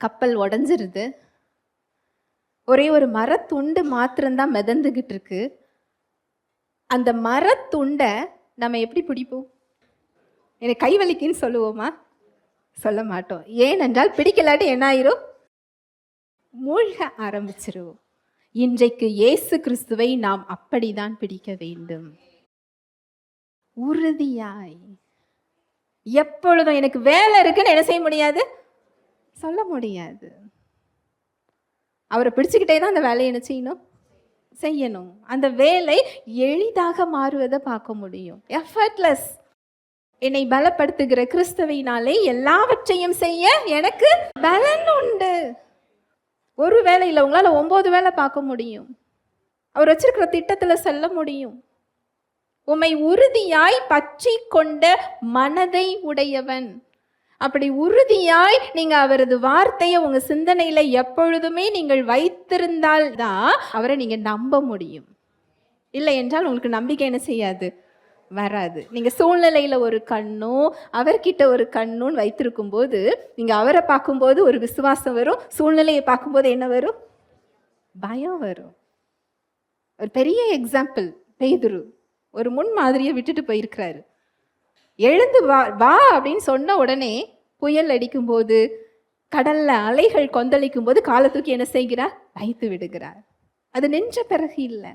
கப்பல் உடஞ்சிருது, ஒரே ஒரு மரத்துண்டு மாத்திரம்தான் மிதந்துகிட்டு இருக்கு. அந்த மரத்துண்டை நம்ம எப்படி பிடிப்போம்? எனக்கு கை வலிக்குன்னு சொல்லுவோமா? சொல்ல மாட்டோம். ஏனென்றால் பிடிக்கலாட்டி என்ன ஆயிரும்? மூழ்க ஆரம்பிச்சிருவோம். இன்றைக்கு இயேசு கிறிஸ்துவை நாம் அப்படிதான் பிடிக்க வேண்டும். உறுதியாய். எப்பொழுதும் எனக்கு வேலை இருக்குன்னு என்ன செய்ய முடியாது? சொல்ல முடியாது. அவரை பிடிச்சுக்கிட்டே தான் அந்த வேலையை என்ன செய்யணும். அந்த வேலை எளிதாக மாறுவதை பார்க்க முடியும். எஃபர்ட்லெஸ். என்னை பலப்படுத்துகிற கிறிஸ்துவினாலே எல்லாவற்றையும் செய்ய எனக்கு பலன் உண்டு. ஒரு வேலையில் உங்களால் 9 வேலை பார்க்க முடியும். அவர் வச்சிருக்கிற திட்டத்தில் செல்ல முடியும். உம்மை உறுதியாய் பற்றி கொண்ட மனதை உடையவன். அப்படி உறுதியாய் நீங்க அவரது வார்த்தையை உங்க சிந்தனையில எப்பொழுதுமே நீங்கள் வைத்திருந்தால் தான் அவரை நீங்க நம்ப முடியும். இல்லை என்றால் உங்களுக்கு நம்பிக்கை என்ன செய்யாது? வராது. நீங்க சூழ்நிலையில ஒரு கண்ணோ அவர்கிட்ட ஒரு கண்ணுன்னு வைத்திருக்கும் போது நீங்க அவரை பார்க்கும்போது ஒரு விசுவாசம் வரும், சூழ்நிலையை பார்க்கும்போது என்ன வரும்? பயம் வரும். ஒரு பெரிய எக்ஸாம்பிள், பேதுரு ஒரு முன் மாதிரியை விட்டுட்டு போயிருக்கிறாரு. எழுந்து வா அப்படின்னு சொன்ன உடனே புயல் அடிக்கும்போது, கடல்ல அலைகள் கொந்தளிக்கும் போது காலை தூக்கி என்ன செய்கிறார்? வைத்து விடுகிறார். அது நின்ற பிறகு இல்லை.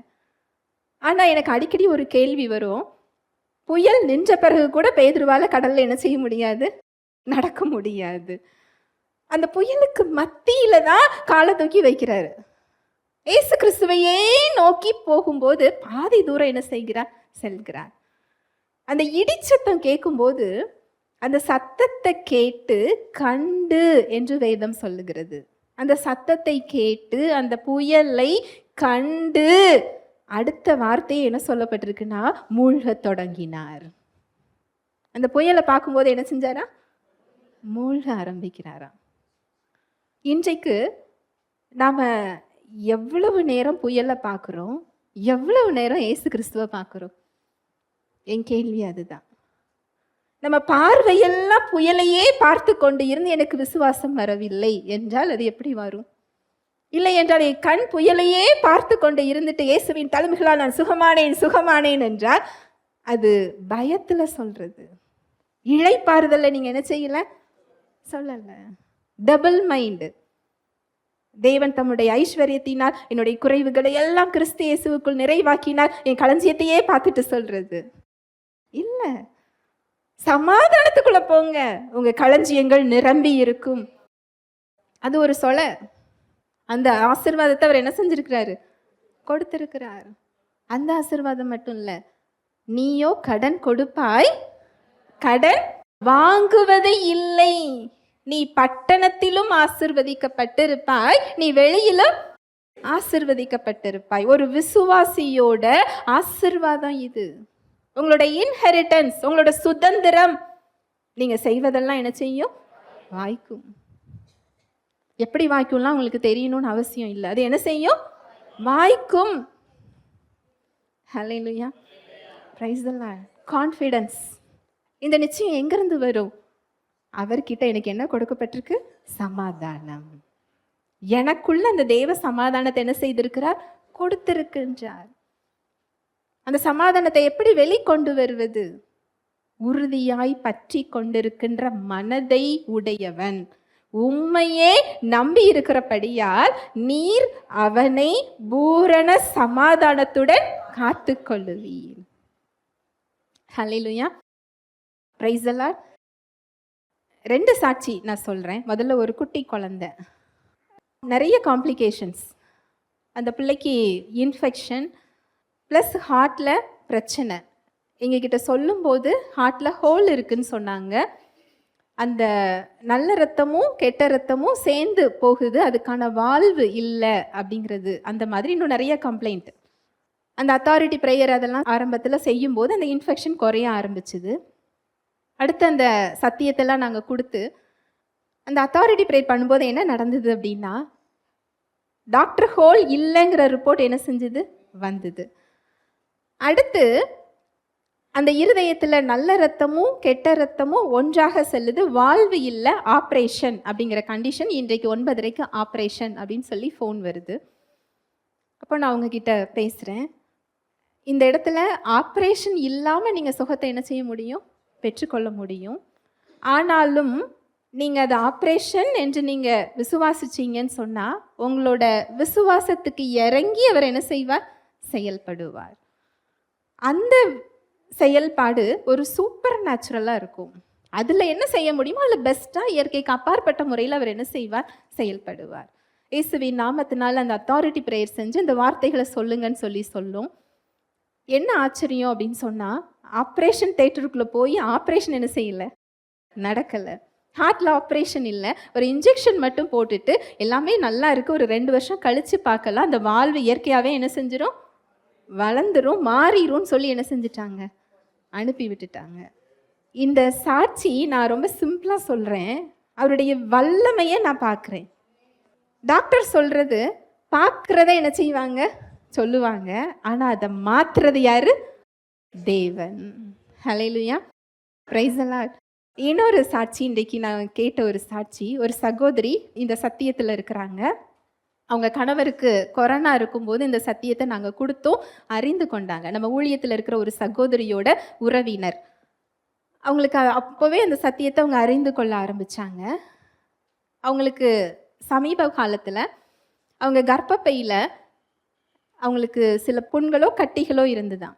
ஆனா எனக்கு அடிக்கடி ஒரு கேள்வி வரும், புயல் நின்ற பிறகு கூட பேதுருவால கடல்ல என்ன செய்ய முடியாது? நடக்க முடியாது. அந்த புயலுக்கு மத்தியில தான் காலை தூக்கி வைக்கிறாரு. இயேசு கிறிஸ்துவையே நோக்கி போகும்போது பாதி தூரம் என்ன செய்கிறார்? செல்கிறார். அந்த இடிச்சத்தம் கேட்கும்போது அந்த சத்தத்தை கேட்டு கண்டு என்று வேதம் சொல்லுகிறது. அந்த சத்தத்தை கேட்டு அந்த புயலை கண்டு அடுத்த வார்த்தையை என்ன சொல்லப்பட்டிருக்குன்னா மூழ்க தொடங்கினார். அந்த புயலை பார்க்கும்போது என்ன செஞ்சாரா? மூழ்க ஆரம்பிக்கிறாரா. இன்றைக்கு நாம எவ்வளவு நேரம் புயலை பார்க்குறோம், எவ்வளவு நேரம் இயேசு கிறிஸ்துவை பார்க்குறோம்? என் கேள்வி அதுதான். நம்ம பார்வையெல்லாம் புயலையே பார்த்து கொண்டு இருந்து எனக்கு விசுவாசம் வரவில்லை என்றால் அது எப்படி வரும்? இல்லை என்றால் என் கண் புயலையே பார்த்து கொண்டு இருந்துட்டு இயேசுவின் தலைமைகளால் நான் சுகமானேன் என்றால் அது பயத்துல சொல்றது. இளைப்பாறுதல்ல நீங்க என்ன செய்யல? சொல்லல. Double mind. தேவன் தம்முடைய ஐஸ்வர்யத்தினால் என்னுடைய குறைவுகளை எல்லாம் கிறிஸ்து இயேசுவுக்குள் நிறைவாக்கினார், என் களஞ்சியத்தையே பார்த்துட்டு சொல்றது இல்லை. சமாதானத்துக்குள்ள போங்க, உங்க களஞ்சியங்கள் நிரம்பி இருக்கும். அது ஒரு சொல. அந்த ஆசீர்வாதத்தை அவர் என்ன செஞ்சிருக்கிறாரு? கொடுத்திருக்கிறார். அந்த ஆசீர்வாதம் மட்டும் இல்ல, நீயோ கடன் கொடுப்பாய், கடன் வாங்குவது இல்லை. நீ பட்டணத்திலும் ஆசீர்வதிக்கப்பட்டிருப்பாய், நீ வெளியிலும் ஆசீர்வதிக்கப்பட்டிருப்பாய். ஒரு விசுவாசியோட ஆசீர்வாதம் இது. உங்களோட இன்ஹெரிட்டன்ஸ், உங்களோட சுதந்திரம். நீங்க செய்வதெல்லாம் என்ன செய்யும்? வாய்க்கும். எப்படி வாய்க்கும்லாம் உங்களுக்கு தெரியணும்னு அவசியம் இல்லை. அது என்ன செய்யும்? வாய்க்கும். ஹல்லேலூயா, பிரைஸ் தி லார்ட். கான்ஃபிடன்ஸ். இந்த நிச்சயம் எங்கிருந்து வரும்? அவர்கிட்ட எனக்கு என்ன கொடுக்கப்பட்டிருக்கு? சமாதானம். எனக்குள்ள அந்த தேவ சமாதானத்தை என்ன செய்திருக்கிறார்? கொடுத்திருக்கின்றார். அந்த சமாதானத்தை எப்படி வெளிக்கொண்டு வருவது? உறுதியாய் பற்றி கொண்டிருக்கின்ற மனதை உடையவன் உம்மையே நம்பி இருக்கிறபடியால் நீர் அவனை பூரண சமாதானத்துடன் காத்து கொள்ளுவீர். ஹல்லேலூயா, பிரைஸ் தி லார்ட். 2 சாட்சி நான் சொல்றேன். முதல்ல ஒரு குட்டி குழந்தை, நிறைய காம்ப்ளிகேஷன்ஸ். அந்த பிள்ளைக்கு இன்ஃபெக்ஷன் ப்ளஸ் ஹார்ட்டில் பிரச்சனை. எங்ககிட்ட சொல்லும்போது ஹார்ட்டில் ஹோல் இருக்குன்னு சொன்னாங்க. அந்த நல்ல ரத்தமும் கெட்ட ரத்தமும் சேர்ந்து போகுது, அதுக்கான வால்வு இல்லை அப்படிங்கிறது. அந்த மாதிரி இன்னும் நிறைய கம்ப்ளைண்ட். அந்த அத்தாரிட்டி ப்ரேயர் அதெல்லாம் ஆரம்பத்தில் செய்யும்போது அந்த இன்ஃபெக்ஷன் குறைய ஆரம்பிச்சுது. அடுத்து அந்த சத்தியத்தெல்லாம் நாங்கள் கொடுத்து அந்த அத்தாரிட்டி ப்ரேயர் பண்ணும்போது என்ன நடந்தது அப்படின்னா, டாக்டர் ஹோல் இல்லைங்கிற ரிப்போர்ட் என்ன செஞ்சது? வந்தது. அடுத்து அந்த இருதயத்தில் நல்ல ரத்தமும் கெட்ட ரத்தமும் ஒன்றாக செல்லுது, வால்வு இல்லை, ஆப்ரேஷன் அப்படிங்கிற கண்டிஷன். இன்றைக்கு 9:30க்கு ஆப்ரேஷன் அப்படின்னு சொல்லி ஃபோன் வருது. அப்போ நான் அவங்கக்கிட்ட பேசுகிறேன். இந்த இடத்துல ஆப்ரேஷன் இல்லாமல் நீங்கள் சுகத்தை என்ன செய்ய முடியும்? பெற்றுக்கொள்ள முடியும். ஆனாலும் நீங்கள் அது ஆப்ரேஷன் என்று நீங்கள் விசுவாசிச்சிங்கன்னு சொன்னால் உங்களோட விசுவாசத்துக்கு இறங்கி அவர் என்ன செய்வார்? செயல்படுவார். அந்த செயல்பாடு ஒரு சூப்பர் நேச்சுரலாக இருக்கும். அதில் என்ன செய்ய முடியுமோ அதில் பெஸ்ட்டாக இயற்கைக்கு அப்பாற்பட்ட முறையில் அவர் என்ன செய்வார்? செயல்படுவார். இயேசுவின் நாமத்தினால் அந்த அத்தாரிட்டி ப்ரேயர் செஞ்சு இந்த வார்த்தைகளை சொல்லுங்கன்னு சொல்லும். என்ன ஆச்சரியம் அப்படின்னு சொன்னால், ஆப்ரேஷன் தேட்டருக்குள்ளே போய் ஆப்ரேஷன் என்ன செய்யலை? நடக்கலை. ஹார்ட்டில் ஆப்ரேஷன் இல்லை, ஒரு இன்ஜெக்ஷன் மட்டும் போட்டுட்டு எல்லாமே நல்லா இருக்குது, ஒரு 2 வருஷம் கழித்து பார்க்கலாம், அந்த வால்வு இயற்கையாகவே என்ன செஞ்சிடும்? வளர்ந்துரும், மாறிடும் சொல்லி என்ன செஞ்சிட்டாங்க? அனுப்பி விட்டுட்டாங்க. இந்த சாட்சி நான் ரொம்ப சிம்பிளாக சொல்கிறேன். அவருடைய வல்லமையை நான் பார்க்குறேன். டாக்டர் சொல்கிறது பார்க்குறத என்ன செய்வாங்க? சொல்லுவாங்க. ஆனால் அதை மாற்றுறது யாரு? தேவன். ஹல்லேலூயா, பிரைஸ் தி லார்ட். இன்னொரு சாட்சி, இன்றைக்கு நான் கேட்ட ஒரு சாட்சி. ஒரு சகோதரி இந்த சத்தியத்தில் இருக்கிறாங்க. அவங்க கணவருக்கு கொரோனா இருக்கும்போது இந்த சத்தியத்தை நாங்கள் கொடுத்தோம், அறிந்து கொண்டாங்க. நம்ம ஊழியத்தில் இருக்கிற ஒரு சகோதரியோட உறவினர். அவங்களுக்கு அப்போவே அந்த சத்தியத்தை அவங்க அறிந்து கொள்ள ஆரம்பித்தாங்க. அவங்களுக்கு சமீப காலத்தில் அவங்க கர்ப்பப்பையில் அவங்களுக்கு சில புண்களோ கட்டிகளோ இருந்துதான்.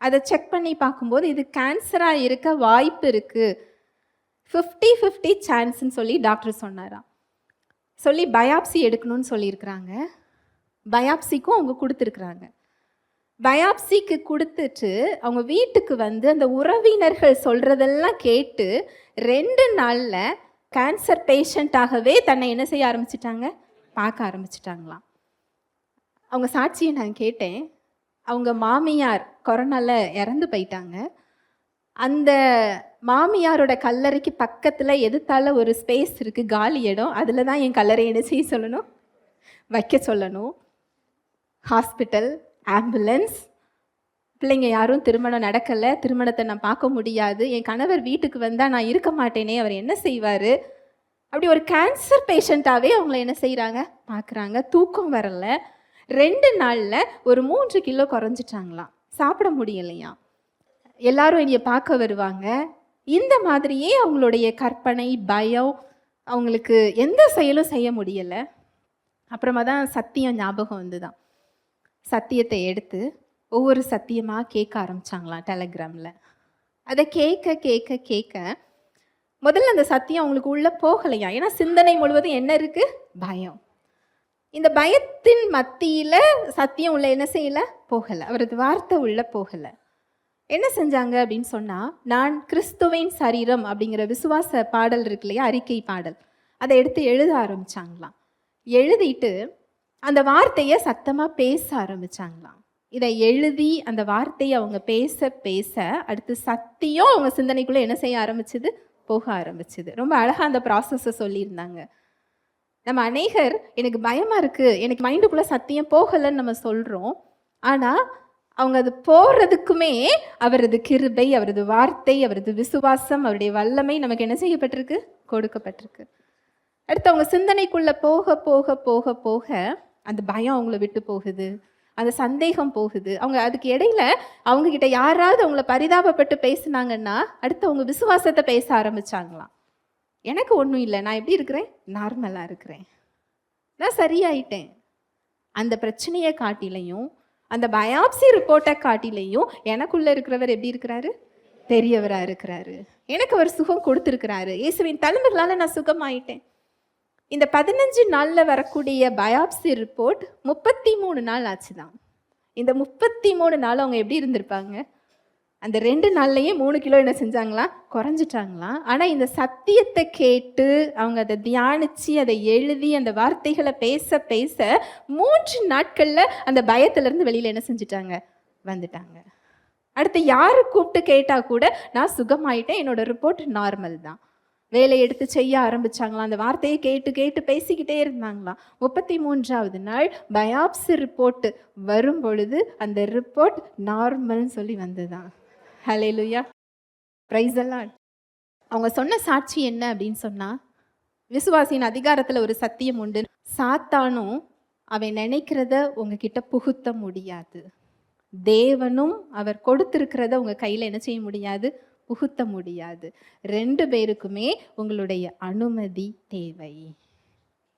அதை செக் பண்ணி பார்க்கும்போது இது கேன்சராக இருக்க வாய்ப்பு இருக்குது, 50-50 சான்ஸ்ன்னு சொல்லி டாக்டர் சொன்னாராம். சொல்லி பயாப்சி எடுக்கணும்னு சொல்லியிருக்கிறாங்க. பயாப்சிக்கும் அவங்க கொடுத்துருக்குறாங்க. பயாப்சிக்கு கொடுத்துட்டு அவங்க வீட்டுக்கு வந்து அந்த உறவினர்கள் சொல்கிறதெல்லாம் கேட்டு 2 நாளில் கேன்சர் பேஷண்ட்டாகவே தன்னை என்ன செய்ய ஆரம்பிச்சிட்டாங்க? பார்க்க ஆரம்பிச்சிட்டாங்களாம். அவங்க சாட்சியை நான் கேட்டேன். அவங்க மாமியார் கொரோனாவில் இறந்து போயிட்டாங்க. அந்த மாமியாரோட கல்லறைக்கு பக்கத்தில் எதிர்த்தால ஒரு ஸ்பேஸ் இருக்குது, காலி இடம். அதில் தான் என் கல்லறை என்ன செய்ய சொல்லணும்? வைக்க சொல்லணும். ஹாஸ்பிட்டல், ஆம்புலன்ஸ், பிள்ளைங்க யாரும் திருமணம் நடக்கலை, திருமணத்தை நான் பார்க்க முடியாது, என் கணவர் வீட்டுக்கு வந்தால் நான் இருக்க மாட்டேனே, அவர் என்ன செய்வார்? அப்படி ஒரு கேன்சர் பேஷண்ட்டாகவே அவங்கள என்ன செய்கிறாங்க? பார்க்குறாங்க. தூக்கம் வரலை. 2 நாளில் ஒரு 3 கிலோ குறைஞ்சிட்டாங்களாம். சாப்பிட முடியலையா. எல்லாரும் என்னைய பார்க்க வருவாங்க. இந்த மாதிரியே அவங்களுடைய கற்பனை, பயம், அவங்களுக்கு எந்த செயலும் செய்ய முடியலை. அப்புறமா தான் சத்தியம் ஞாபகம் வந்துதான். சத்தியத்தை எடுத்து ஒவ்வொரு சத்தியமாக கேட்க ஆரம்பித்தாங்களாம் டெலகிராமில். அதை கேட்க கேட்க கேட்க முதல்ல அந்த சத்தியம் அவங்களுக்கு உள்ள போகலையா. ஏன்னா சிந்தனை முழுவதும் என்ன இருக்கு? பயம். இந்த பயத்தின் மத்தியில சத்தியம் உள்ள என்ன செய்யல? போகல. அவரது வார்த்தை உள்ள போகல. என்ன செஞ்சாங்க அப்படின்னு சொன்னா, நான் கிறிஸ்துவின் சரீரம் அப்படிங்கிற விசுவாச பாடல் இருக்கு இல்லையா, அறிக்கை பாடல், அதை எடுத்து எழுத ஆரம்பிச்சாங்களாம். எழுதிட்டு அந்த வார்த்தையை சத்தமா பேச ஆரம்பிச்சாங்களாம். இதை எழுதி அந்த வார்த்தையை அவங்க பேச பேச அடுத்து சத்தியம் அவங்க சிந்தனைக்குள்ள என்ன செய்ய ஆரம்பிச்சது? போக ஆரம்பிச்சது. ரொம்ப அழகா அந்த ப்ராசஸை சொல்லியிருந்தாங்க. நம்ம அநேகர் எனக்கு பயமா இருக்கு, எனக்கு மைண்டுக்குள்ள சத்தியம் போகலைன்னு நம்ம சொல்றோம். ஆனா அவங்க அது போறதுக்குமே அவரது கிருபை, அவரது வார்த்தை, அவரது விசுவாசம், அவருடைய வல்லமை நமக்கு என்ன செய்யப்பட்டிருக்கு? கொடுக்கப்பட்டிருக்கு. அடுத்து அவங்க சிந்தனைக்குள்ள போக போக போக போக அந்த பயம் அவங்கள விட்டு போகுது, அந்த சந்தேகம் போகுது. அவங்க அதுக்கு இடையில அவங்க கிட்ட யாராவது அவங்கள பரிதாபப்பட்டு பேசுனாங்கன்னா அடுத்து அவங்க விசுவாசத்தை பேச ஆரம்பிச்சாங்களாம். எனக்கு ஒன்றும் இல்லை, நான் எப்படி இருக்கிறேன்? நார்மலாக இருக்கிறேன், நான் சரியாயிட்டேன். அந்த பிரச்சனையை காட்டிலையும் அந்த பயாப்சி ரிப்போர்ட்டை காட்டிலையும் எனக்குள்ள இருக்கிறவர் எப்படி இருக்கிறாரு? பெரியவராக இருக்கிறாரு. எனக்கு அவர் சுகம் கொடுத்துருக்கிறாரு. இயேசுவின் தழும்புகளால் நான் சுகமாயிட்டேன். இந்த 15 நாளில் வரக்கூடிய பயாப்சி ரிப்போர்ட் 33 நாள் ஆச்சுதான். இந்த 33 நாள் அவங்க எப்படி இருந்திருப்பாங்க? அந்த 2 நாள்லையே 3 கிலோ என்ன செஞ்சாங்களா? குறைஞ்சிட்டாங்களாம். ஆனால் இந்த சத்தியத்தை கேட்டு அவங்க அதை தியானித்து அதை எழுதி அந்த வார்த்தைகளை பேச பேச 3 நாட்களில் அந்த பயத்திலேருந்து வெளியில் என்ன செஞ்சிட்டாங்க? வந்துட்டாங்க. அடுத்து யாரு கூப்பிட்டு கேட்டால் கூட நான் சுகமாயிட்டேன், என்னோட ரிப்போர்ட் நார்மல் தான். வேலையை எடுத்து செய்ய ஆரம்பிச்சாங்களாம். அந்த வார்த்தையை கேட்டு கேட்டு பேசிக்கிட்டே இருந்தாங்களாம். 33வது நாள் பயாப்சி ரிப்போர்ட் வரும் பொழுது அந்த ரிப்போர்ட் நார்மல்னு சொல்லி வந்துதான். ஹல்லேலூயா, பிரைஸ் தி லார்ட். அவங்க சொன்ன சாட்சி என்ன அப்படின்னு சொன்னா, விசுவாசியின் அதிகாரத்துல ஒரு சத்தியம் உண்டு. சாத்தானும் அவன் நினைக்கிறத உங்ககிட்ட புகுத்த முடியாது, தேவனும் அவர் கொடுத்திருக்கிறத உங்க கையில என்ன செய்ய முடியாது? புகுத்த முடியாது. 2 பேருக்குமே உங்களுடைய அனுமதி தேவை.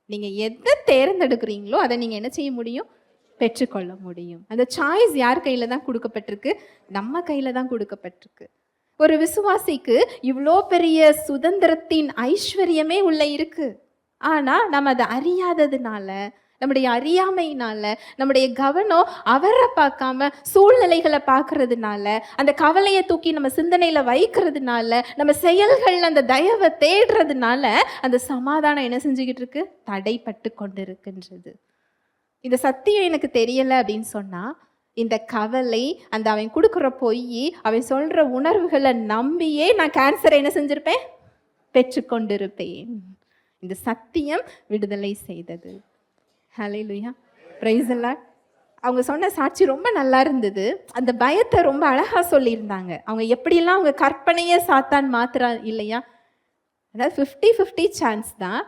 நீங்க எதை தேர்ந்தெடுக்கிறீங்களோ அதை நீங்க என்ன செய்ய முடியும்? பெற்றுக்கொள்ள முடியும். அந்த சாய்ஸ் யார் கையில தான் கொடுக்கப்பட்டிருக்கு? நம்ம கையில தான் கொடுக்கப்பட்டிருக்கு. ஒரு விசுவாசிக்கு இவ்வளோ பெரிய சுதந்திரத்தின் ஐஸ்வர்யமே உள்ள இருக்கு. ஆனா நம்ம அதை அறியாததுனால, நம்முடைய அறியாமையினால, நம்முடைய கவனம் அவரை பார்க்காம சூழ்நிலைகளை பார்க்கறதுனால, அந்த கவலையை தூக்கி நம்ம சிந்தனையில வைக்கிறதுனால, நம்ம செயல்கள் அந்த தயவை தேடுறதுனால அந்த சமாதானம் என்ன செஞ்சுக்கிட்டு இருக்கு? தடைப்பட்டு கொண்டு இருக்கின்றது. இந்த சத்தியம் எனக்கு தெரியலை அப்படின்னு சொன்னா, இந்த கவலை, அந்த அவன் கொடுக்குற பொய், அவன் சொல்ற உணர்வுகளை நம்பியே நான் கேன்சரை என்ன செஞ்சிருப்பேன்? பெற்றுக்கொண்டிருப்பேன். இந்த சத்தியம் விடுதலை செய்தது. ஹல்லேலூயா, பிரைஸ் தி லார்ட். அவங்க சொன்ன சாட்சி ரொம்ப நல்லா இருந்தது. அந்த பயத்தை ரொம்ப அழகா சொல்லியிருந்தாங்க. அவங்க எப்படிலாம் அவங்க கற்பனையே சாத்தான் மாத்திரா இல்லையா? அதாவது 50-50 சான்ஸ் தான்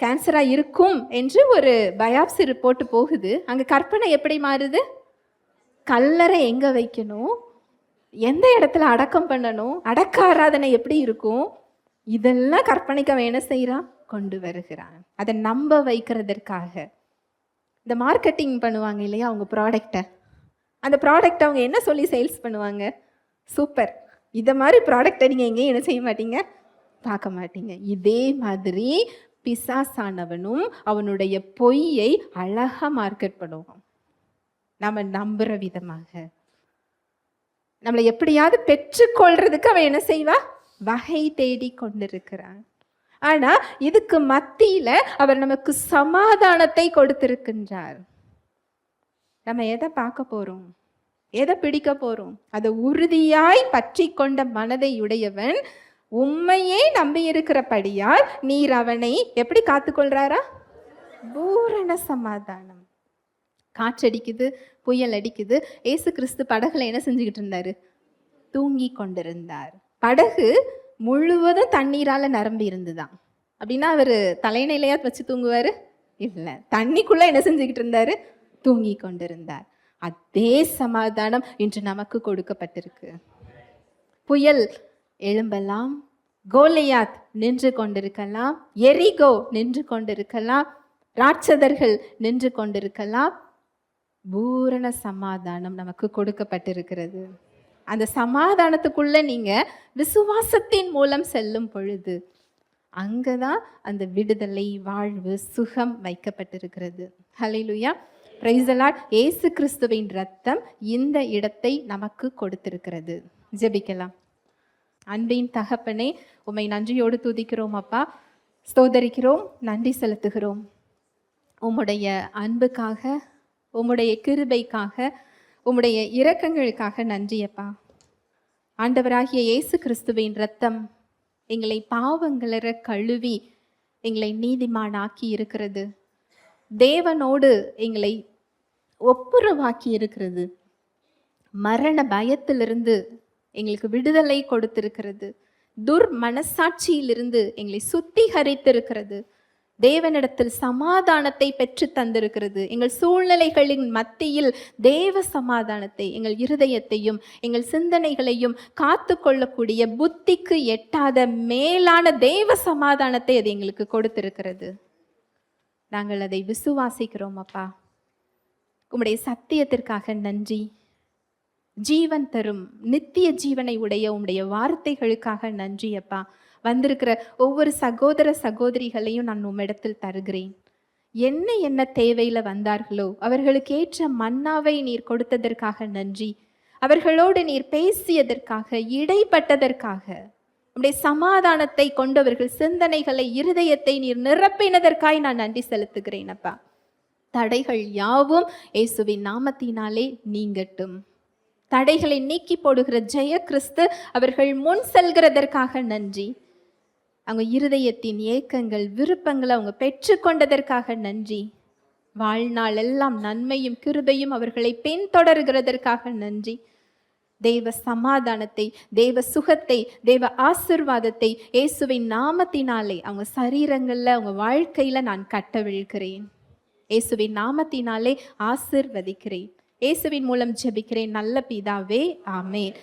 கேன்சராக இருக்கும் என்று ஒரு பயாப்சி ரிப்போர்ட் போகுது. அங்கே கற்பனை எப்படி மாறுது? கல்லறை எங்கே வைக்கணும், எந்த இடத்துல அடக்கம் பண்ணணும், அடக்க ஆராதனை எப்படி இருக்கும், இதெல்லாம் கற்பனைக்கு அவன் என்ன செய்கிறான்? கொண்டு வருகிறான். அதை நம்ப வைக்கிறதற்காக. இந்த மார்க்கெட்டிங் பண்ணுவாங்க இல்லையா அவங்க ப்ராடக்டை, அந்த ப்ராடக்ட் அவங்க என்ன சொல்லி சேல்ஸ் பண்ணுவாங்க? சூப்பர், இதை மாதிரி ப்ராடக்டை நீங்கள் எங்கேயும் என்ன செய்ய மாட்டீங்க? பார்க்க மாட்டீங்க. இதே மாதிரி பிசாசானவனும் அவனுடைய பொய்யை அழகா மார்க்கெட் பண்ணுவான். நம்ம நம்புற விதமாக நம்மளை எப்படியாவது பெற்றுக்கொள்றதுக்கு அவன் என்ன செய்வா? வகை தேடி கொண்டிருக்கிறான். ஆனா இதுக்கு மத்தியில அவர் நமக்கு சமாதானத்தை கொடுத்திருக்கின்றார். நம்ம எதை பார்க்க போறோம்? எதை பிடிக்க போறோம்? அதை உறுதியாய் பற்றி கொண்ட மனதை உடையவன் உண்மையே நம்பி இருக்கிறபடியால் நீர் அவனை எப்படி காத்துக்கொள்றாரா? பூரண சமாதானம். காற்றடிக்குது, புயல் அடிக்குது. ஏசு கிறிஸ்து படகுல என்ன செஞ்சுக்கிட்டு இருந்தாரு? தூங்கி கொண்டிருந்தார். படகு முழுவதும் தண்ணீரால நிரம்பி இருந்துதான். அப்படின்னா அவர் தலைநிலையா வச்சு தூங்குவாரு? இல்லை, தண்ணிக்குள்ள என்ன செஞ்சுக்கிட்டு இருந்தாரு? தூங்கி கொண்டிருந்தார். அதே சமாதானம் இன்று நமக்கு கொடுக்கப்பட்டிருக்கு. புயல் எழும்பலாம், கோலியாத் நின்று கொண்டிருக்கலாம், எரிகோ நின்று கொண்டிருக்கலாம், ராட்சதர்கள் நின்று கொண்டிருக்கலாம். பூரண சமாதானம் நமக்கு கொடுக்கப்பட்டிருக்கிறது. அந்த சமாதானத்துக்குள்ள நீங்க விசுவாசத்தின் மூலம் செல்லும் பொழுது அங்கதான் அந்த விடுதலை, வாழ்வு, சுகம் வைக்கப்பட்டிருக்கிறது. ஹல்லேலூயா, பிரைஸ் தி லார்ட். இயேசு கிறிஸ்துவின் ரத்தம் இந்த இடத்தை நமக்கு கொடுத்திருக்கிறது. ஜெபிக்கலாம். அன்பின் தகப்பனே, உம்மை நன்றியோடு துதிக்கிறோம் அப்பா, ஸ்தோத்தரிக்கிறோம், நன்றி செலுத்துகிறோம். உம்முடைய அன்புக்காக, உம்முடைய கிருபைக்காக, உம்முடைய இரக்கங்களுக்காக நன்றி அப்பா. ஆண்டவராகிய இயேசு கிறிஸ்துவின் ரத்தம் எங்களை பாவங்களற கழுவி எங்களை நீதிமானாக்கி இருக்கிறது. தேவனோடு எங்களை ஒப்புரவாக்கி இருக்கிறது. மரண பயத்திலிருந்து எங்களுக்கு விடுதலை கொடுத்திருக்கிறது. மனசாட்சியிலிருந்து எங்களை சுத்திகரித்திருக்கிறது. தேவனிடத்தில் சமாதானத்தை பெற்று தந்திருக்கிறது. எங்கள் சூழ்நிலைகளின் மத்தியில் தேவ சமாதானத்தை, எங்கள் இருதயத்தையும் எங்கள் சிந்தனைகளையும் காத்து கொள்ளக்கூடிய புத்திக்கு எட்டாத மேலான தேவ சமாதானத்தை அது எங்களுக்கு கொடுத்திருக்கிறது. நாங்கள் அதை விசுவாசிக்கிறோம் அப்பா. உம்முடைய சத்தியத்திற்காக நன்றி. ஜீவன் தரும் நித்திய ஜீவனை உடைய உம்முடைய வார்த்தைகளுக்காக நன்றி அப்பா. வந்திருக்கிற ஒவ்வொரு சகோதர சகோதரிகளையும் நான் உம்மிடத்தில் தருகிறேன். என்ன தேவையில வந்தார்களோ அவர்களுக்கு ஏற்ற மன்னாவை நீர் கொடுத்ததற்காக நன்றி. அவர்களோடு நீர் பேசியதற்காக, இடைப்பட்டதற்காக, உம்முடைய சமாதானத்தை கொண்டவர்கள் சிந்தனைகளை, இருதயத்தை நீர் நிரப்பினதற்காய் நான் நன்றி செலுத்துகிறேன் அப்பா. தடைகள் யாவும் இயேசுவின் நாமத்தினாலே நீங்கட்டும். தடைகளை நீக்கி போடுகிற ஜெய கிறிஸ்து அவர்கள் முன் செல்கிறதற்காக நன்றி. அவங்க இருதயத்தின் ஏக்கங்கள், விருப்பங்களை அவங்க பெற்றுக்கொண்டதற்காக நன்றி. வாழ்நாள் எல்லாம் நன்மையும் கிருபையும் அவர்களை பின்தொடர்கிறதற்காக நன்றி. தேவ சமாதானத்தை, தேவ சுகத்தை, தேவ ஆசீர்வாதத்தை இயேசுவின் நாமத்தினாலே அவங்க சரீரங்கள்ல, அவங்க வாழ்க்கையில நான் கட்டவிழ்கிறேன். இயேசுவின் நாமத்தினாலே ஆசீர்வதிக்கிறேன். இயேசுவின் மூலம் ஜெபிக்கிறேன் நல்ல பிதாவே, ஆமென்.